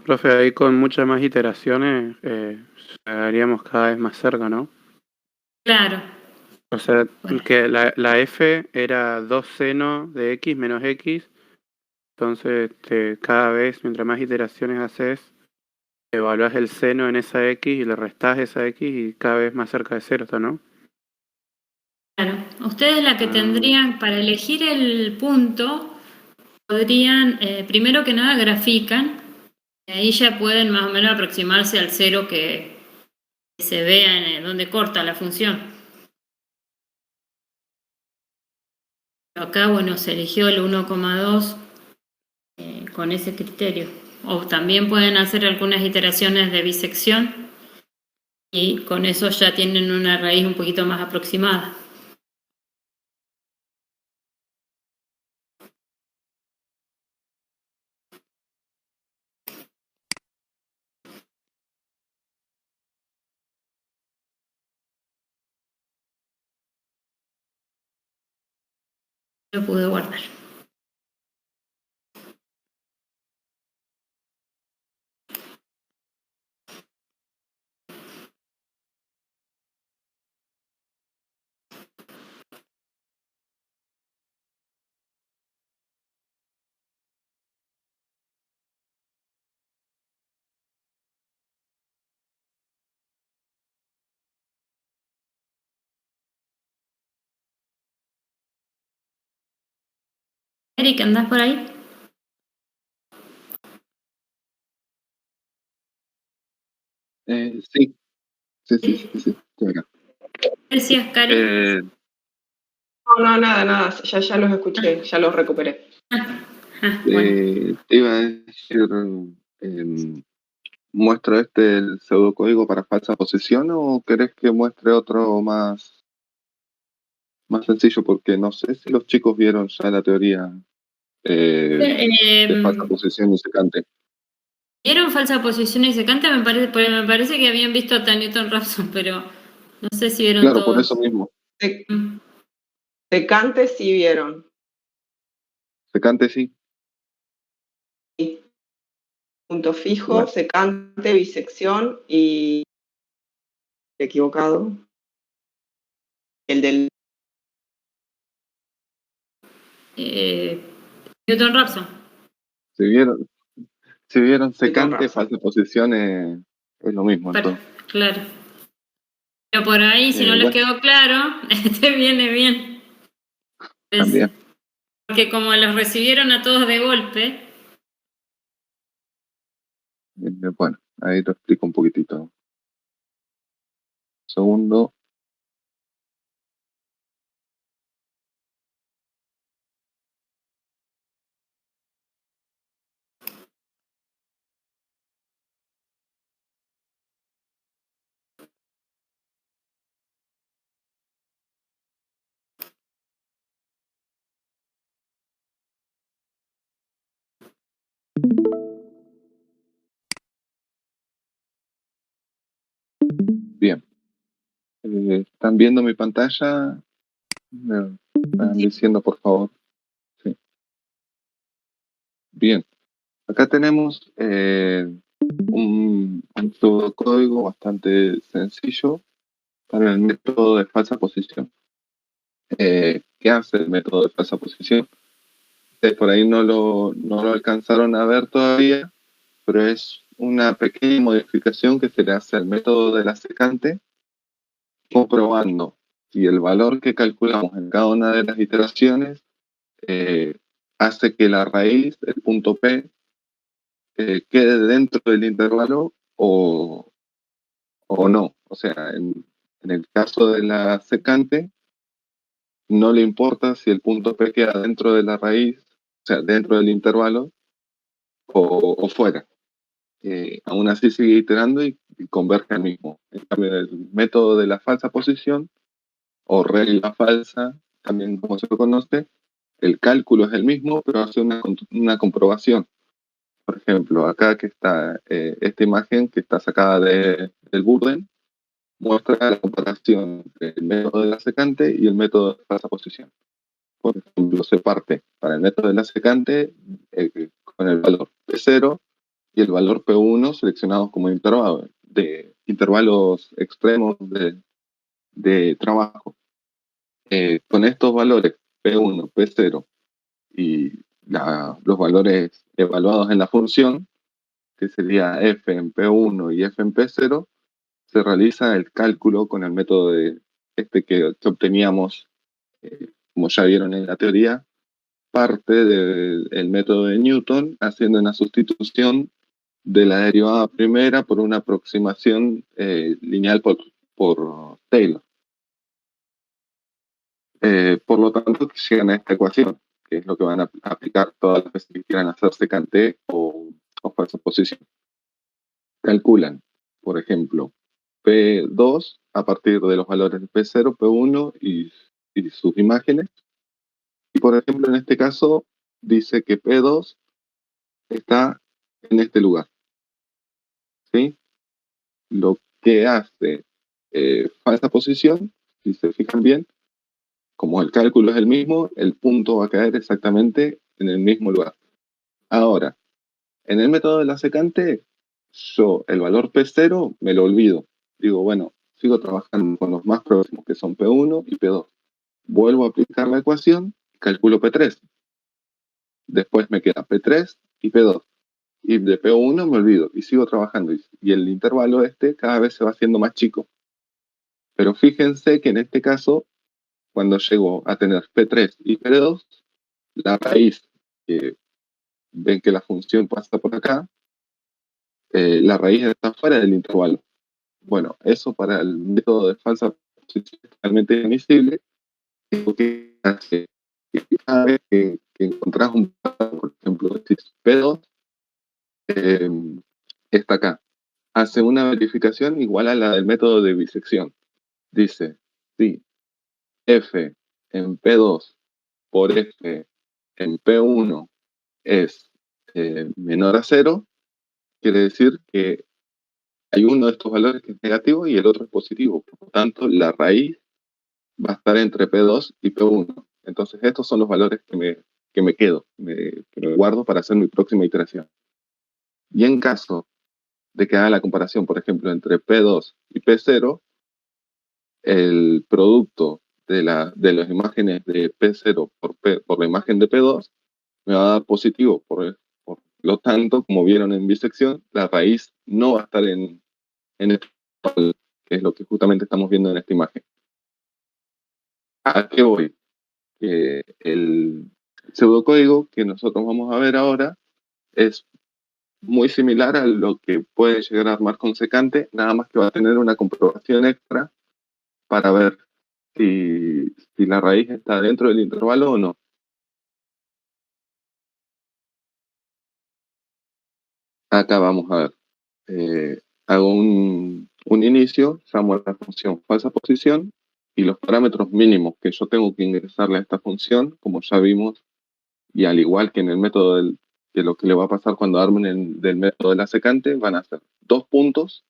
Profe, ahí con muchas más iteraciones llegaríamos cada vez más cerca, ¿no? Claro. O sea, que la f era 2 seno de x menos x, entonces cada vez, mientras más iteraciones haces, evaluás el seno en esa x y le restás esa x y cada vez más cerca de cero está, ¿no? Claro. Ustedes la que tendrían para elegir el punto, podrían, primero que nada, grafican. Ahí ya pueden más o menos aproximarse al cero que se vea en donde corta la función. Acá, bueno, se eligió el 1,2 con ese criterio. O también pueden hacer algunas iteraciones de bisección y con eso ya tienen una raíz un poquito más aproximada. Lo pude guardar. Eric, ¿andás por ahí? Sí, estoy acá. Decías, Cari. No, nada, ya los escuché, ya los recuperé. Te iba a decir, ¿muestro el pseudocódigo para falsa posición o querés que muestre otro más sencillo? Porque no sé si los chicos vieron ya la teoría de falsa posición y secante. ¿Vieron falsa posición y secante? Me parece que habían visto a Newton-Raphson, pero no sé si vieron Claro, todos. por eso mismo. Secante sí vieron. Secante sí. Punto fijo, secante, bisección y... equivocado. El del... Newton-Raphson. Si vieron secante, falsa posición es lo mismo. Claro. Pero por ahí, si no les quedó claro, viene bien. También. Porque como los recibieron a todos de golpe. Bueno, ahí lo explico un poquitito. Segundo. Bien. ¿Están viendo mi pantalla? Me están diciendo, por favor. Sí. Bien. Acá tenemos un pseudocódigo bastante sencillo para el método de falsa posición. ¿Qué hace el método de falsa posición? Por ahí no lo alcanzaron a ver todavía, pero es una pequeña modificación que se le hace al método de la secante, comprobando si el valor que calculamos en cada una de las iteraciones hace que la raíz, el punto P, quede dentro del intervalo o no. O sea, en el caso de la secante, no le importa si el punto P queda dentro de la raíz, o sea, dentro del intervalo o fuera. Aún así sigue iterando y converge al mismo. En cambio, el método de la falsa posición o regla falsa, también como se lo conoce, el cálculo es el mismo, pero hace una comprobación. Por ejemplo, acá que está esta imagen que está sacada del Burden, muestra la comparación entre el método de la secante y el método de falsa posición. Por ejemplo, se parte para el método de la secante con el valor P0 y el valor P1 seleccionados como intervalos extremos de trabajo. Con estos valores P1, P0 y los valores evaluados en la función, que sería f en P1 y f en P0, se realiza el cálculo con el método que obteníamos, como ya vieron en la teoría, parte del método de Newton, haciendo una sustitución de la derivada primera por una aproximación lineal por Taylor. Por lo tanto, llegan a esta ecuación, que es lo que van a aplicar todas las veces que quieran hacer secante o falsa posición. Calculan, por ejemplo, P2 a partir de los valores de P0, P1 y sus imágenes. Y por ejemplo, en este caso, dice que P2 está en este lugar. ¿Sí? Lo que hace falsa posición, si se fijan bien, como el cálculo es el mismo, el punto va a caer exactamente en el mismo lugar. Ahora, en el método de la secante, yo el valor P0 me lo olvido. Digo, bueno, sigo trabajando con los más próximos, que son P1 y P2. Vuelvo a aplicar la ecuación, calculo P3. Después me queda P3 y P2. Y de P1 me olvido y sigo trabajando. Y el intervalo cada vez se va haciendo más chico. Pero fíjense que en este caso, cuando llego a tener P3 y P2, la raíz, que ven que la función pasa por acá, la raíz está fuera del intervalo. Bueno, eso para el método de falsa posición es totalmente invisible. Que hace que cada vez que encontrás un valor, por ejemplo, decís P2, está acá. Hace una verificación igual a la del método de bisección. Dice, si F en P2 por F en P1 es menor a 0, quiere decir que hay uno de estos valores que es negativo y el otro es positivo. Por lo tanto, la raíz va a estar entre P2 y P1. Entonces, estos son los valores que me quedo, que me guardo para hacer mi próxima iteración. Y en caso de que haga la comparación, por ejemplo, entre P2 y P0, el producto de las imágenes de P0 por la imagen de P2 me va a dar positivo. Por lo tanto, como vieron en bisección, la raíz no va a estar en este, que es lo que justamente estamos viendo en esta imagen. ¿A qué voy? El pseudocódigo que nosotros vamos a ver ahora es muy similar a lo que puede llegar a armar con secante, nada más que va a tener una comprobación extra para ver si la raíz está dentro del intervalo o no. Acá vamos a ver. Hago un inicio, llamo a la función falsa posición y los parámetros mínimos que yo tengo que ingresarle a esta función, como ya vimos, y al igual que en el método de lo que le va a pasar cuando armen del método de la secante, van a ser 2 puntos,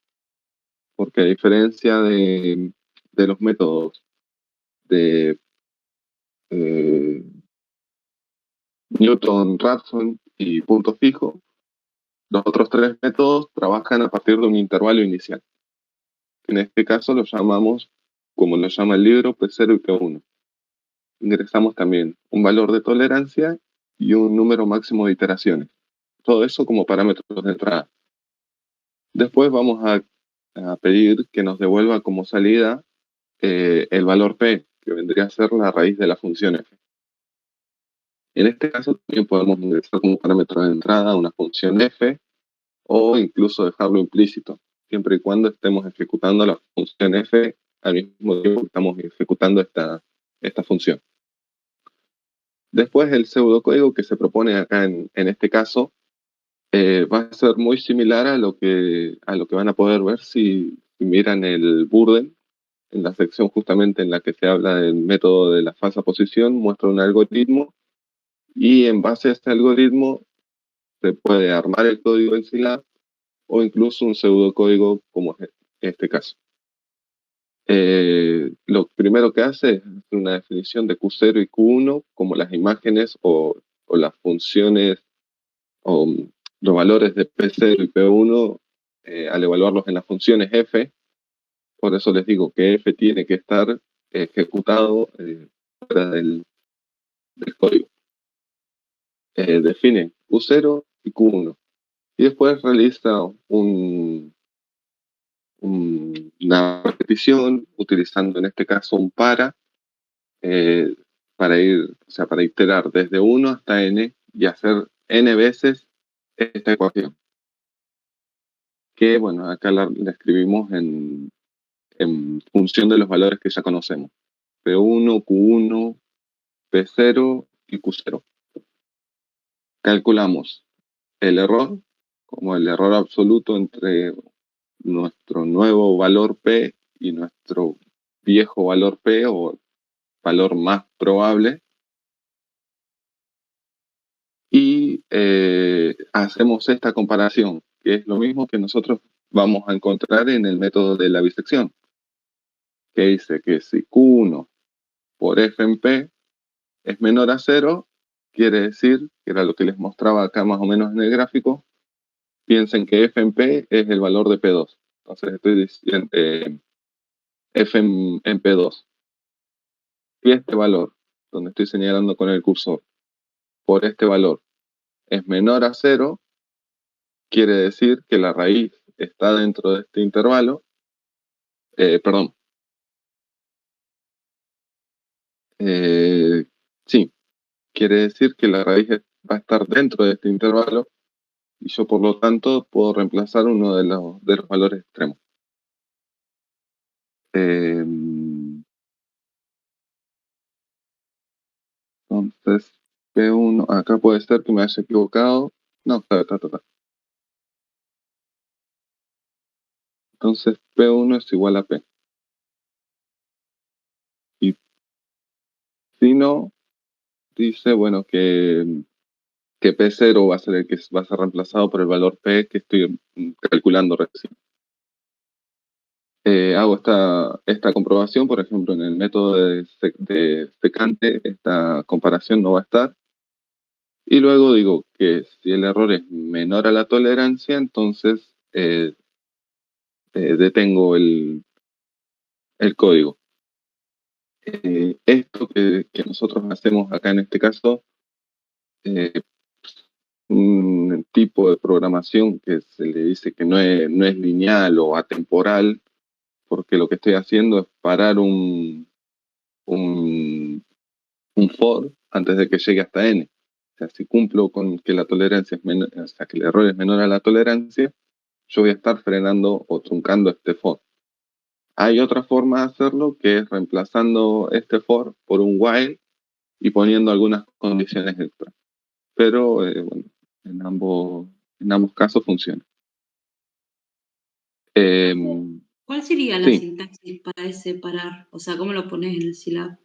porque a diferencia de los métodos de Newton-Raphson y punto fijo, Los otros 3 métodos trabajan a partir de un intervalo inicial. En este caso lo llamamos, como lo llama el libro, P0 y P1. Ingresamos también un valor de tolerancia y un número máximo de iteraciones. Todo eso como parámetros de entrada. Después vamos a pedir que nos devuelva como salida el valor P, que vendría a ser la raíz de la función f. En este caso también podemos ingresar como parámetro de entrada una función f o incluso dejarlo implícito, siempre y cuando estemos ejecutando la función f al mismo tiempo que estamos ejecutando esta función. Después el pseudocódigo que se propone acá en este caso va a ser muy similar a lo que van a poder ver si miran el Burden, en la sección justamente en la que se habla del método de la falsa posición, muestra un algoritmo y en base a este algoritmo se puede armar el código en Scilab o incluso un pseudocódigo como es este caso. Lo primero que hace es una definición de Q0 y Q1 como las imágenes o las funciones o los valores de P0 y P1 al evaluarlos en las funciones f. Por eso les digo que f tiene que estar ejecutado fuera del código. Define Q0 y Q1 y después realiza una repetición utilizando en este caso un para iterar desde 1 hasta n y hacer n veces esta ecuación. Que bueno, acá la escribimos en función de los valores que ya conocemos. P1, Q1, P0 y Q0. Calculamos el error como el error absoluto entre nuestro nuevo valor P y nuestro viejo valor P o valor más probable. Y hacemos esta comparación, que es lo mismo que nosotros vamos a encontrar en el método de la bisección, que dice que si Q1 por f en P es menor a 0, quiere decir, que era lo que les mostraba acá más o menos en el gráfico, piensen que f en P es el valor de P2. Entonces estoy diciendo f en P2. Si este valor, donde estoy señalando con el cursor, por este valor es menor a 0, quiere decir que la raíz está dentro de este intervalo. Sí, quiere decir que la raíz va a estar dentro de este intervalo y yo por lo tanto puedo reemplazar uno de los valores extremos. Entonces, P1, acá puede ser que me haya equivocado. No, está. Entonces, P1 es igual a P. Y si no, dice, bueno, que P0 va a ser el que va a ser reemplazado por el valor P que estoy calculando recién. Hago esta comprobación, por ejemplo, en el método de secante, esta comparación no va a estar. Y luego digo que si el error es menor a la tolerancia, entonces detengo el código. Esto que nosotros hacemos acá en este caso, un tipo de programación que se le dice que no es lineal o atemporal, porque lo que estoy haciendo es parar un for antes de que llegue hasta n. O sea, si cumplo con que la tolerancia es menor, o sea, que el error es menor a la tolerancia, yo voy a estar frenando o truncando este for. Hay otra forma de hacerlo que es reemplazando este for por un while y poniendo algunas condiciones extra. Pero bueno, en ambos casos funciona. ¿Cuál sería la sintaxis para separar? O sea, ¿cómo lo pones en el Scilab?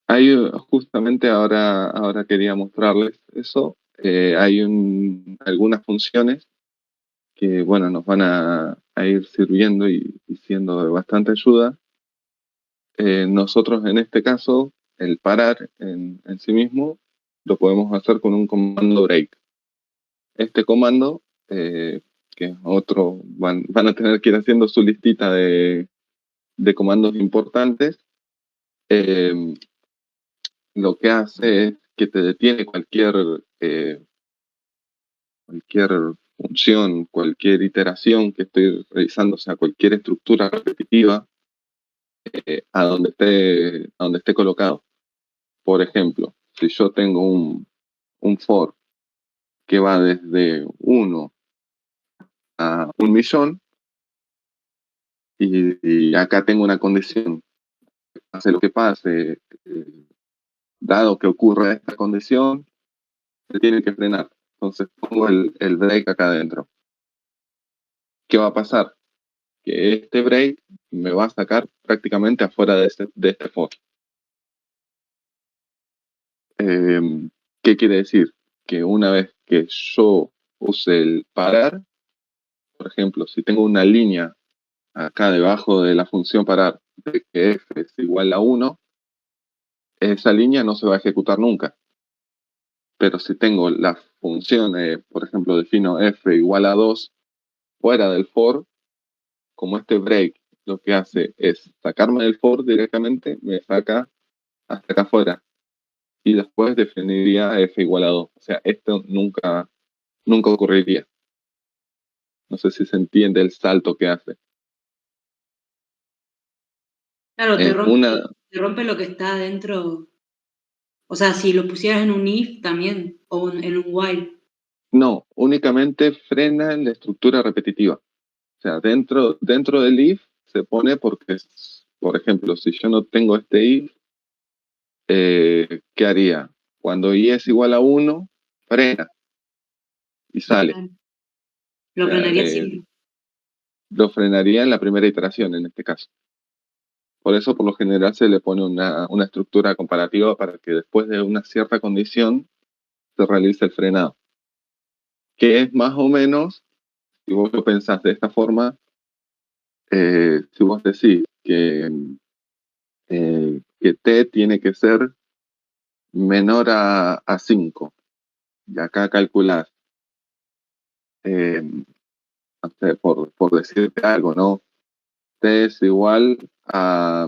Ahí justamente ahora quería mostrarles eso. Hay algunas funciones que, bueno, nos van a ir sirviendo y siendo de bastante ayuda. Nosotros en este caso, el parar en sí mismo, lo podemos hacer con un comando break. Este comando que otro van a tener que ir haciendo su listita de comandos importantes. Lo que hace es que te detiene cualquier función, cualquier iteración que estoy realizando, o sea, cualquier estructura repetitiva a donde esté colocado. Por ejemplo, si yo tengo un for que va desde 1 a 1.000.000 y acá tengo una condición, pase lo que pase, dado que ocurre esta condición, se tiene que frenar. Entonces pongo el break acá adentro. ¿Qué va a pasar? Que este break me va a sacar prácticamente afuera de este for. ¿Qué quiere decir? Que una vez que yo use el parar, por ejemplo, si tengo una línea acá debajo de la función parar de que f es igual a 1, esa línea no se va a ejecutar nunca. Pero si tengo la función, por ejemplo, defino f igual a 2 fuera del for, como este break lo que hace es sacarme del for directamente, me saca hasta acá afuera. Y después definiría f igual a 2. O sea, esto nunca ocurriría. No sé si se entiende el salto que hace. Claro, te rompe lo que está adentro. O sea, si lo pusieras en un if también, o en un while. No, únicamente frena la estructura repetitiva. O sea, dentro del if se pone porque, por ejemplo, si yo no tengo este if, ¿qué haría? Cuando i es igual a 1, frena y sale. Lo frenaría siempre. Lo frenaría en la primera iteración, en este caso. Por eso, por lo general, se le pone una estructura comparativa para que después de una cierta condición se realice el frenado. Que es más o menos, si vos lo pensás de esta forma, si vos decís que t tiene que ser menor a 5, y acá calculás, no sé, por decirte algo, ¿no? T es igual a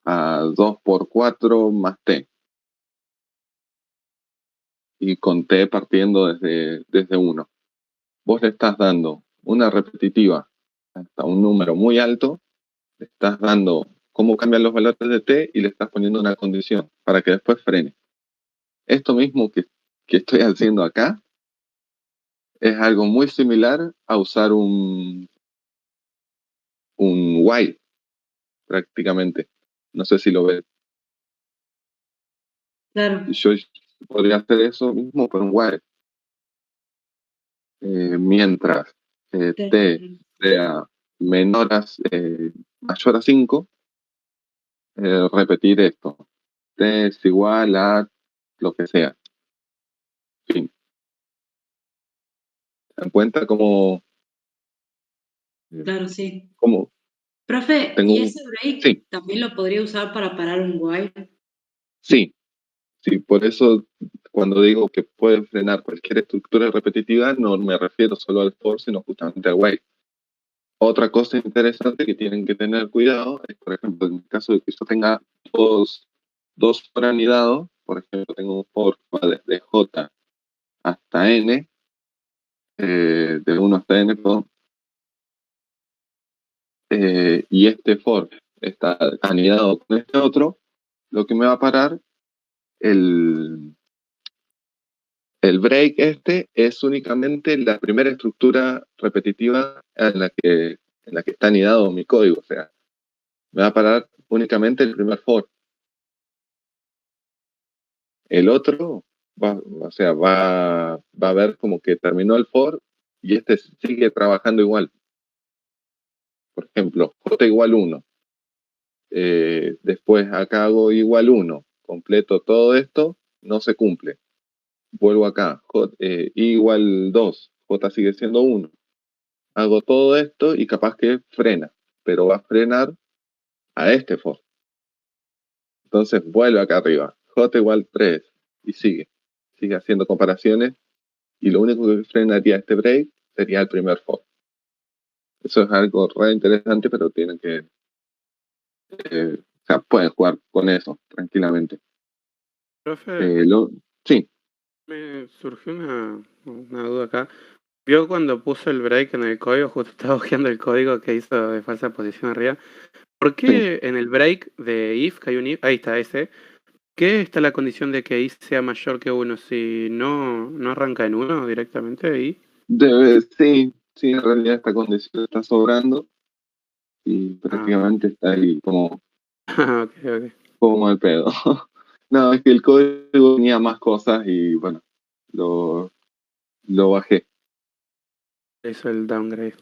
2 por 4 más t. Y con t partiendo desde 1. Vos le estás dando una repetitiva hasta un número muy alto, le estás dando cómo cambian los valores de t y le estás poniendo una condición para que después frene. Esto mismo que estoy haciendo acá es algo muy similar a usar un while, prácticamente. No sé si lo ves. Claro. Yo podría hacer eso mismo por un while. Mientras t sea mayor a 5, repetir esto. T es igual a lo que sea. Fin. ¿Se dan cuenta cómo? Claro, sí. ¿Cómo? Profe, ¿y ese break también lo podría usar para parar un while? Sí, por eso cuando digo que puede frenar cualquier estructura repetitiva, no me refiero solo al for, sino justamente al while. Otra cosa interesante que tienen que tener cuidado es, por ejemplo, en el caso de que yo tenga dos for anidados, por ejemplo, tengo un for que va desde j hasta n, de 1 hasta n, perdón, y este for está anidado con este otro, lo que me va a parar el break es únicamente la primera estructura repetitiva en la que está anidado mi código. O sea, me va a parar únicamente el primer for. El otro va a ver como que terminó el for y este sigue trabajando igual. Por ejemplo, j igual 1. Después acá hago igual 1. Completo todo esto, no se cumple. Vuelvo acá, i igual 2, j sigue siendo 1. Hago todo esto y capaz que frena, pero va a frenar a este for. Entonces vuelve acá arriba, j igual 3 y sigue haciendo comparaciones y lo único que frenaría este break sería el primer for. Eso es algo re interesante, pero tienen que, o sea, pueden jugar con eso tranquilamente. Profe, Sí. me surgió una duda acá. ¿Vio cuando puso el break en el código? Justo estaba hojeando el código que hizo de falsa posición arriba. ¿Por qué en el break de if, que hay un if, ahí está ese, ¿qué está la condición de que if sea mayor que 1? Si no arranca en 1 directamente y Sí, en realidad esta condición está sobrando y prácticamente está ahí como el pedo. No, es que el código tenía más cosas y bueno, lo bajé. Eso el downgrade.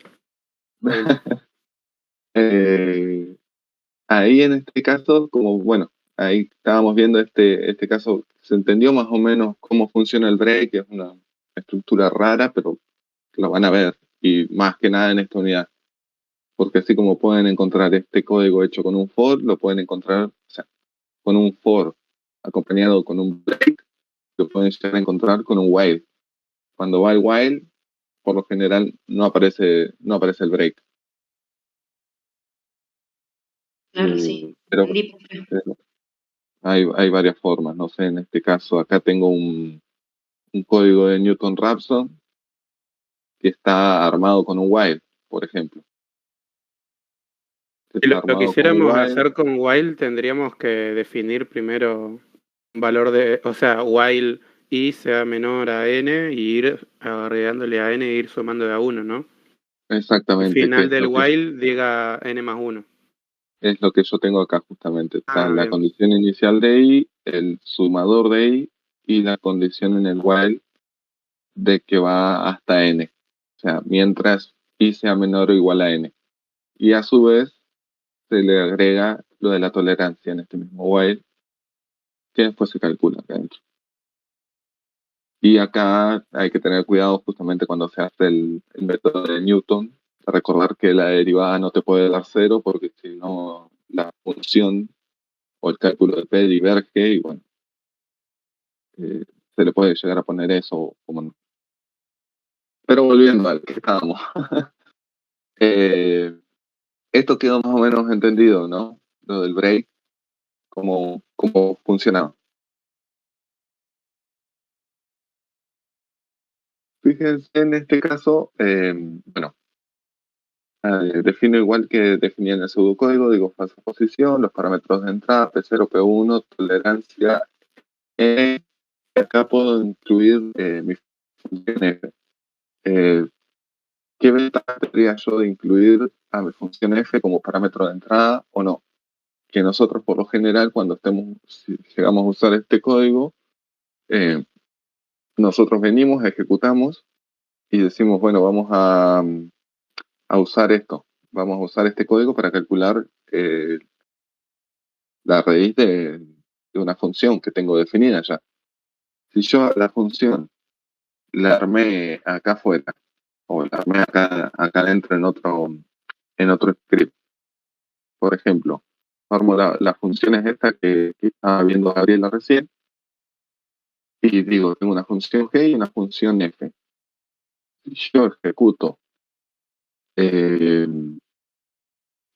Ahí en este caso, como bueno, ahí estábamos viendo este caso, se entendió más o menos cómo funciona el break, que es una estructura rara, pero lo van a ver, y más que nada en esta unidad, porque así como pueden encontrar este código hecho con un for, lo pueden encontrar, o sea, con un for acompañado con un break, lo pueden llegar a encontrar con un while. Cuando va el while, por lo general no aparece el break. Claro, sí. Pero hay varias formas, no sé, en este caso acá tengo un código de Newton-Raphson que está armado con un while, por ejemplo. Si lo quisiéramos hacer con while, tendríamos que definir primero un valor de, o sea, while i sea menor a n y ir agregándole a n e ir sumando de a 1, ¿no? Exactamente. El final del while diga n más 1. Es lo que yo tengo acá justamente. Está la condición inicial de i, el sumador de i y la condición en el while de que va hasta n. O sea, mientras i sea menor o igual a n. Y a su vez se le agrega lo de la tolerancia en este mismo while, que después se calcula acá adentro. Y acá hay que tener cuidado justamente cuando se hace el método de Newton, recordar que la derivada no te puede dar 0 porque si no la función o el cálculo de P diverge y bueno, se le puede llegar a poner eso como no. Pero volviendo al que estábamos. Esto quedó más o menos entendido, ¿no? Lo del break, cómo funcionaba. Fíjense en este caso, bueno, defino igual que definía en el pseudocódigo, digo falsa posición, los parámetros de entrada, P0, P1, tolerancia, acá puedo incluir mi función F. ¿Qué ventaja tendría yo de incluir a mi función F como parámetro de entrada o no? Que nosotros por lo general cuando si llegamos a usar este código, nosotros venimos, ejecutamos y decimos, bueno, vamos a usar esto. Vamos a usar este código para calcular la raíz de una función que tengo definida ya. Si yo a la función la armé acá afuera, o la armé acá adentro en otro script, por ejemplo, armo la función es esta que estaba viendo Gabriela recién, y digo, tengo una función G y una función F. Si yo ejecuto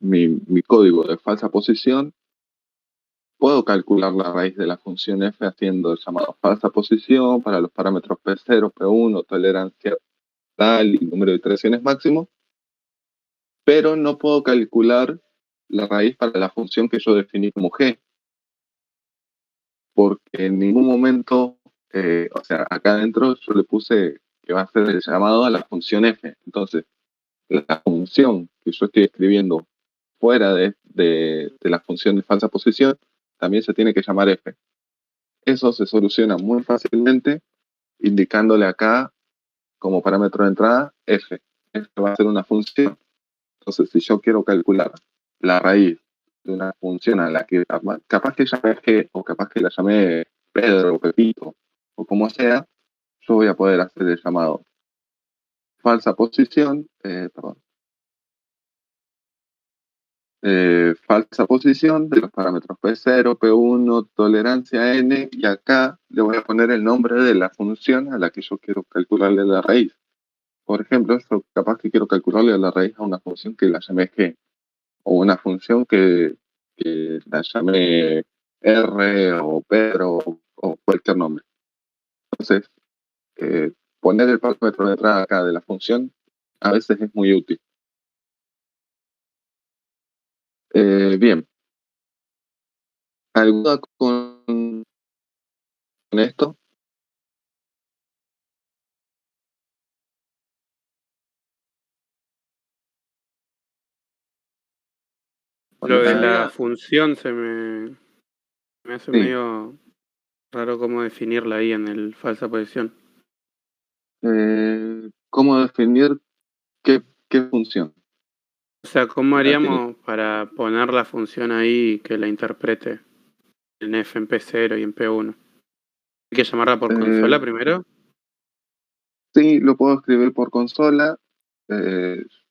mi código de falsa posición, puedo calcular la raíz de la función f haciendo el llamado falsa posición para los parámetros P0, P1, tolerancia tal y número de iteraciones máximo, pero no puedo calcular la raíz para la función que yo definí como g, porque en ningún momento, o sea, acá adentro yo le puse que va a ser el llamado a la función f. Entonces, la función que yo estoy escribiendo fuera de la función de falsa posición también se tiene que llamar f. Eso se soluciona muy fácilmente indicándole acá como parámetro de entrada f. F va a ser una función. Entonces, si yo quiero calcular la raíz de una función a la que capaz que llamé g o capaz que la llamé Pedro o Pepito o como sea, yo voy a poder hacer el llamado falsa posición, perdón. falsa posición de los parámetros P0, P1, tolerancia N, y acá le voy a poner el nombre de la función a la que yo quiero calcularle la raíz. Por ejemplo, yo capaz que quiero calcularle la raíz a una función que la llame G, o una función que la llame R o Pedro o cualquier nombre. Entonces, poner el parámetro de entrada acá de la función a veces es muy útil. Bien. ¿Alguna con esto? Lo de la función me hace medio raro cómo definirla ahí en el falsa posición. ¿Cómo definir qué función? O sea, ¿cómo haríamos para poner la función ahí que la interprete en F, en P0 y en P1? ¿Hay que llamarla por consola primero? Sí, lo puedo escribir por consola.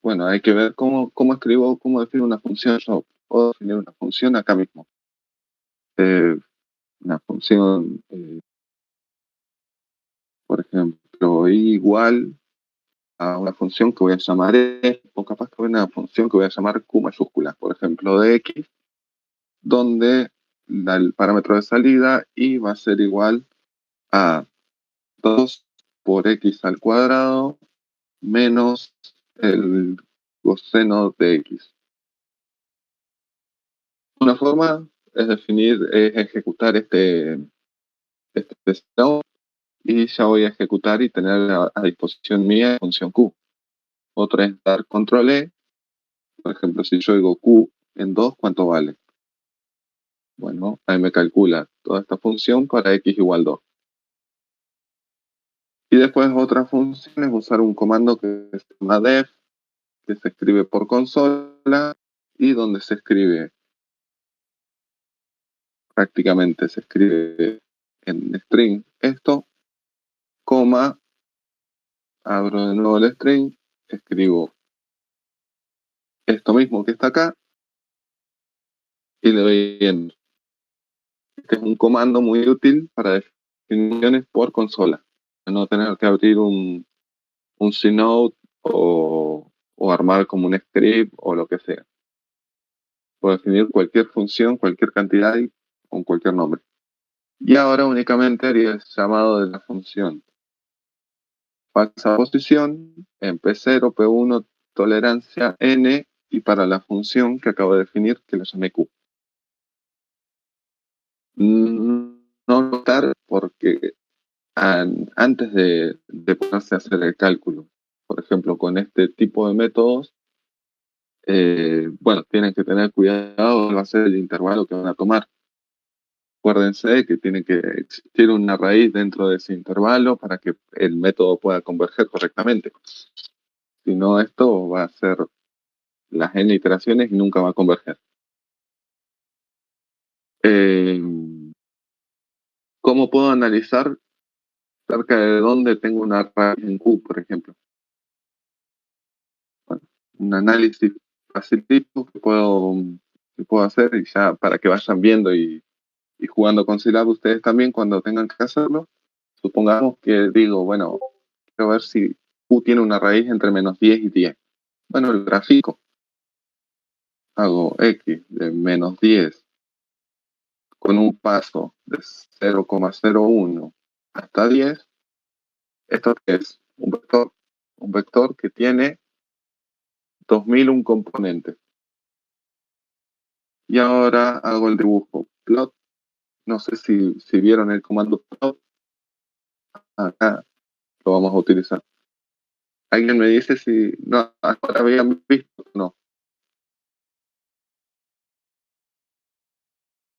Bueno, hay que ver cómo escribo, cómo defino una función. Yo puedo definir una función acá mismo. Una función, por ejemplo, igual a una función que voy a llamar E, o capaz que una función que voy a llamar Q mayúscula, por ejemplo, de X, donde el parámetro de salida y va a ser igual a 2 por X al cuadrado menos el coseno de X. Una forma es ejecutar este stop, y ya voy a ejecutar y tener a disposición mía la función Q. Otra es dar control E. Por ejemplo, si yo digo Q en 2, ¿cuánto vale? Bueno, ahí me calcula toda esta función para X igual 2. Y después otra función es usar un comando que se llama def, que se escribe por consola y donde se escribe, prácticamente se escribe en string esto, coma, abro de nuevo el string, escribo esto mismo que está acá y le doy enter. Este es un comando muy útil para definiciones por consola, no tener que abrir un Cnode o armar como un script o lo que sea. Puedo definir cualquier función, cualquier cantidad y con cualquier nombre. Y ahora únicamente haría el llamado de la función falsa posición en P0, P1, tolerancia N, y para la función que acabo de definir, que la llamé Q. No notar porque antes de ponerse a hacer el cálculo, por ejemplo, con este tipo de métodos, bueno, tienen que tener cuidado, va a ser el intervalo que van a tomar. Acuérdense que tiene que existir una raíz dentro de ese intervalo para que el método pueda converger correctamente. Si no, esto va a ser las n iteraciones y nunca va a converger. ¿Cómo puedo analizar cerca de dónde tengo una raíz en Q, por ejemplo? Bueno, un análisis facilito que puedo hacer, y ya para que vayan viendo y jugando con Scilab ustedes también cuando tengan que hacerlo. Supongamos que digo, bueno, quiero ver si Q tiene una raíz entre menos 10 y 10. Bueno, el gráfico. Hago X de menos 10 con un paso de 0,01 hasta 10. ¿Esto es? Un vector. Un vector que tiene 2001 componentes. Y ahora hago el dibujo. Plot. No sé si vieron el comando plot. Acá lo vamos a utilizar. ¿Alguien me dice si no ahora habían visto? No.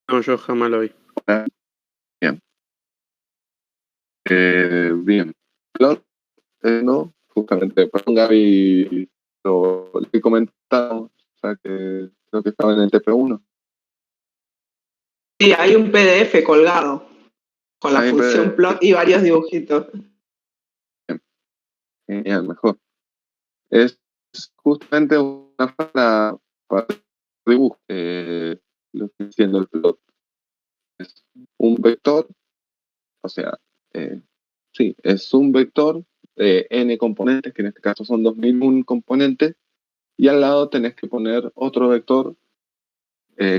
No, yo jamás lo vi. Bien. Bien. Plot, no, justamente, perdón, Gaby, lo he comentado, o sea que creo que estaba en el TP1. Sí, hay un PDF colgado con la función plot y varios dibujitos. Bien. Genial, mejor. Es justamente una para dibujo, lo que siendo el plot. Es un vector, o sea, sí, es un vector de n componentes, que en este caso son 2001 componentes, y al lado tenés que poner otro vector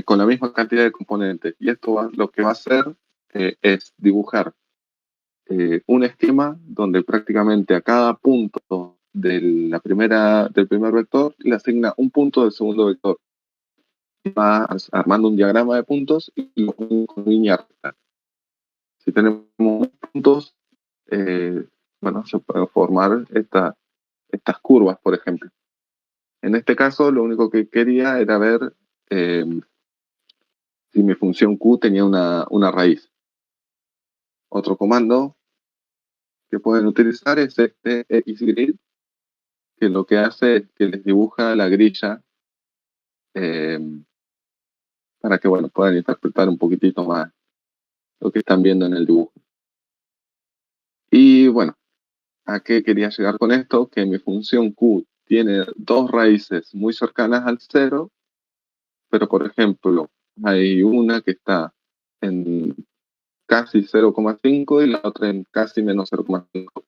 con la misma cantidad de componentes. Y esto lo que va a hacer es dibujar un esquema donde prácticamente a cada punto del primer vector le asigna un punto del segundo vector. Va armando un diagrama de puntos y lo pone con línea recta. Si tenemos puntos, bueno, se pueden formar estas curvas, por ejemplo. En este caso, lo único que quería era ver si mi función Q tenía una raíz. Otro comando que pueden utilizar es este xgrid, que lo que hace es que les dibuja la grilla para que bueno, puedan interpretar un poquitito más lo que están viendo en el dibujo. Y bueno, ¿a qué quería llegar con esto? Que mi función Q tiene dos raíces muy cercanas al 0, pero por ejemplo, hay una que está en casi 0,5 y la otra en casi menos 0,5.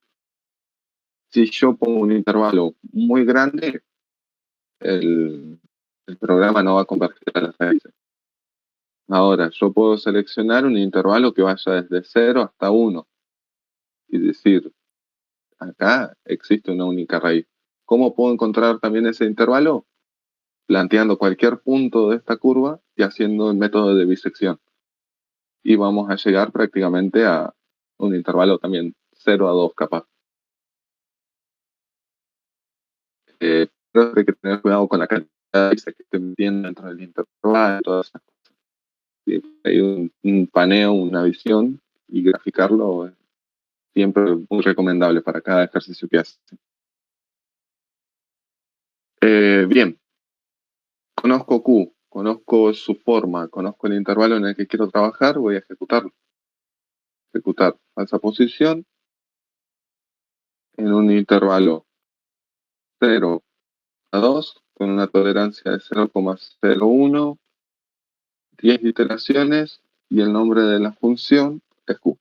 Si yo pongo un intervalo muy grande, el programa no va a converger a las raíces. Ahora, yo puedo seleccionar un intervalo que vaya desde 0 hasta 1 y decir, acá existe una única raíz. ¿Cómo puedo encontrar también ese intervalo? Planteando cualquier punto de esta curva y haciendo el método de bisección. Y vamos a llegar prácticamente a un intervalo también 0 a 2 capaz. Pero hay que tener cuidado con la cantidad de raíces que esté metiendo dentro del intervalo, todas esas cosas. Sí, hay un paneo, una visión, y graficarlo es siempre muy recomendable para cada ejercicio que hace. Bien, conozco Q, conozco su forma, conozco el intervalo en el que quiero trabajar, voy a ejecutarlo. Ejecutar falsa posición en un intervalo 0 a 2 con una tolerancia de 0,01, 10 iteraciones y el nombre de la función es Q.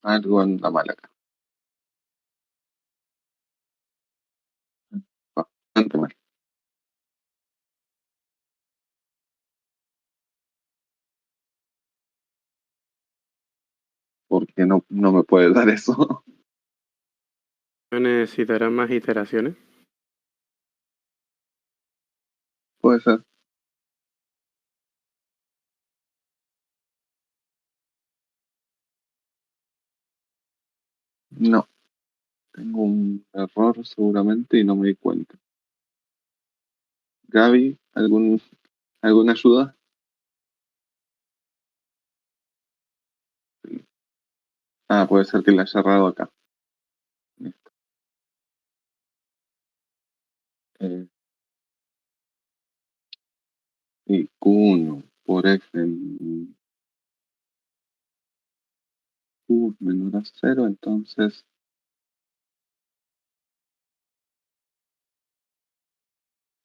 Algo anda mal acá. Bastante mal. Porque no me puede dar eso. ¿No necesitarán más iteraciones? Puede ser. No. Tengo un error seguramente y no me di cuenta. Gaby, ¿alguna ayuda? Ah, puede ser que la haya errado acá. Listo. Y Q1 por F en Q menor a 0, entonces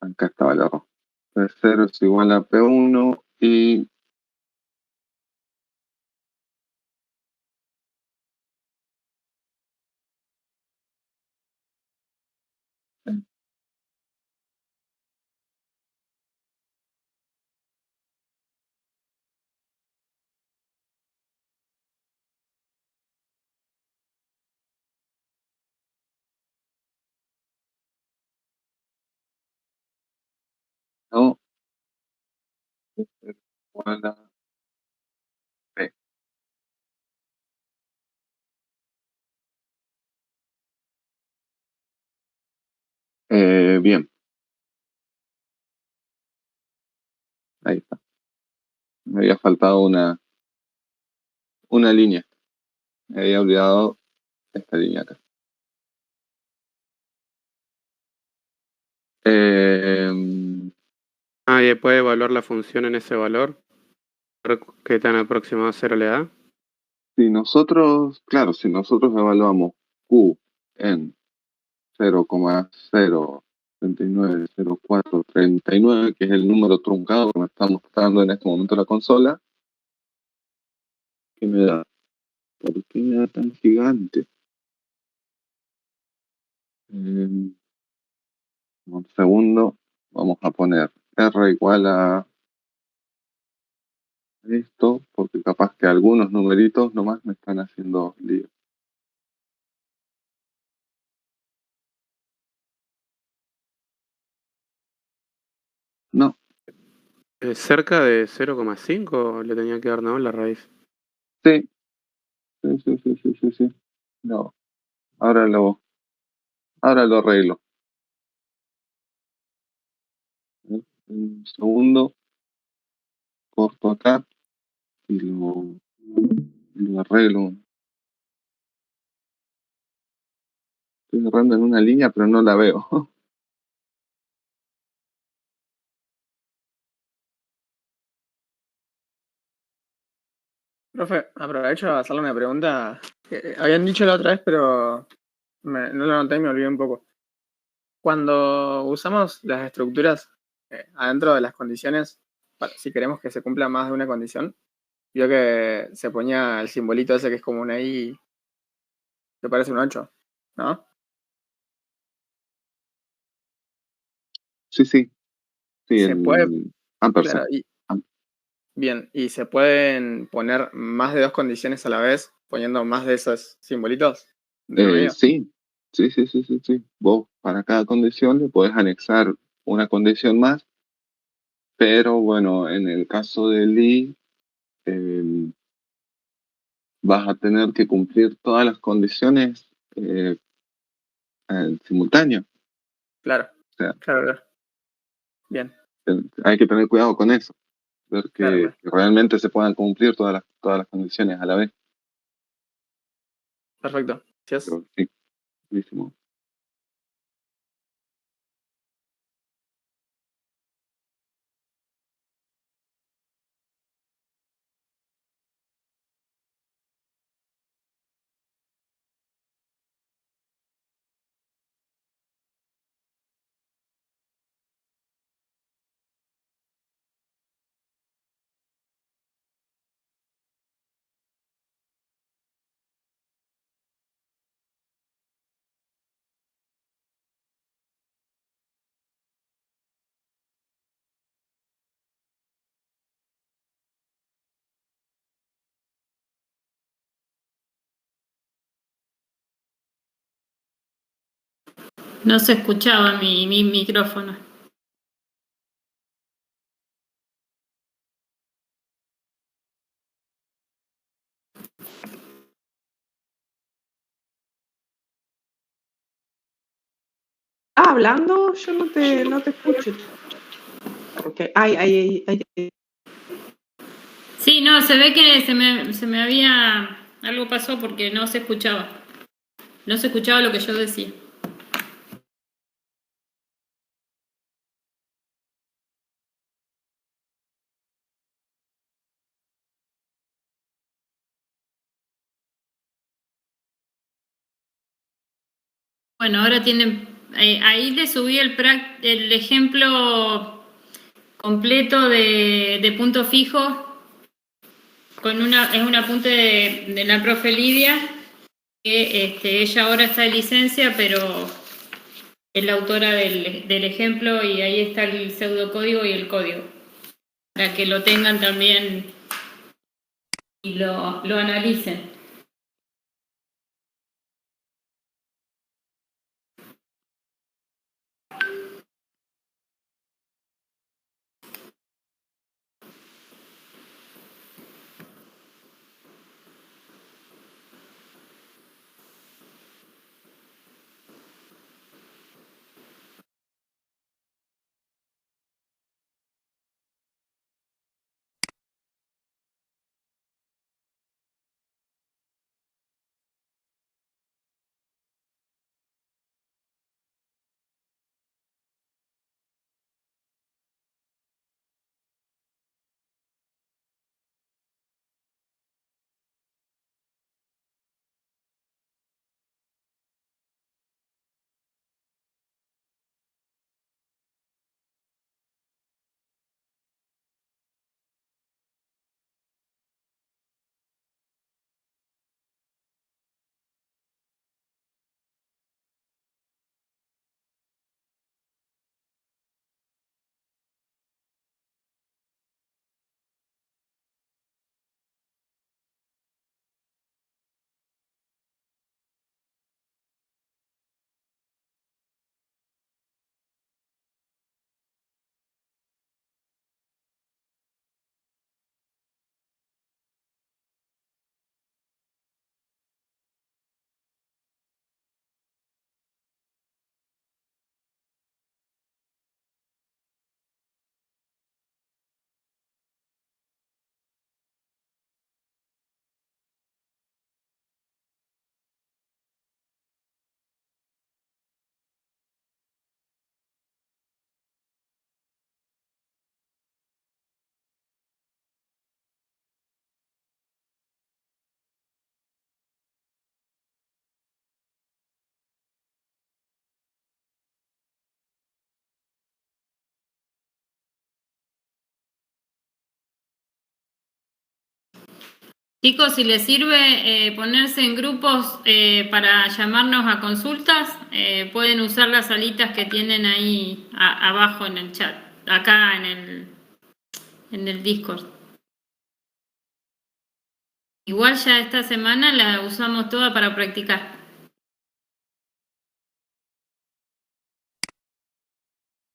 acá estaba el error. P0 es igual a P1 y no es igual a P. Bien, ahí está. Me había faltado una línea. Me había olvidado esta línea acá. ¿Y puede evaluar la función en ese valor? ¿Qué tan aproximado a 0 le da? Si nosotros evaluamos Q en 0,0 390439, que es el número truncado que me está mostrando en este momento la consola. ¿Qué me da? ¿Por qué me da tan gigante? Un segundo. Vamos a poner R igual a esto, porque capaz que algunos numeritos nomás me están haciendo lío. No. Cerca de 0,5 le tenía que dar, ¿no? La raíz. Sí. Sí. No. Ahora lo arreglo. Un segundo. Corto acá y lo arreglo. Estoy agarrando en una línea, pero no la veo. Profe, aprovecho a hacerle una pregunta. Habían dicho la otra vez, pero no lo noté y me olvidé un poco. Cuando usamos las estructuras adentro de las condiciones, si queremos que se cumpla más de una condición, vio que se ponía el simbolito ese que es como una I, que parece un 8, ¿no? Sí. Sí, se puede, ampersand. claro, bien, y se pueden poner más de dos condiciones a la vez, poniendo más de esos simbolitos de medio. Sí. Vos para cada condición le podés anexar una condición más, pero bueno, en el caso del I, vas a tener que cumplir todas las condiciones en simultáneo. Claro, O sea, claro. Bien. Hay que tener cuidado con eso, ver Claro. que realmente se puedan cumplir todas las condiciones a la vez. Perfecto. Gracias. Pero sí, buenísimo. No se escuchaba mi micrófono. ¿Estás hablando? Yo no te escucho. Okay. Ay. Sí, no, se ve que se me había... Algo pasó porque no se escuchaba. No se escuchaba lo que yo decía. Bueno, ahora tienen... ahí le subí el ejemplo completo de punto fijo. Es un apunte de la profe Lidia, que ella ahora está de licencia, pero es la autora del ejemplo y ahí está el pseudocódigo y el código, para que lo tengan también y lo analicen. Chicos, si les sirve ponerse en grupos para llamarnos a consultas, pueden usar las salitas que tienen ahí abajo en el chat, acá en el Discord. Igual ya esta semana la usamos toda para practicar.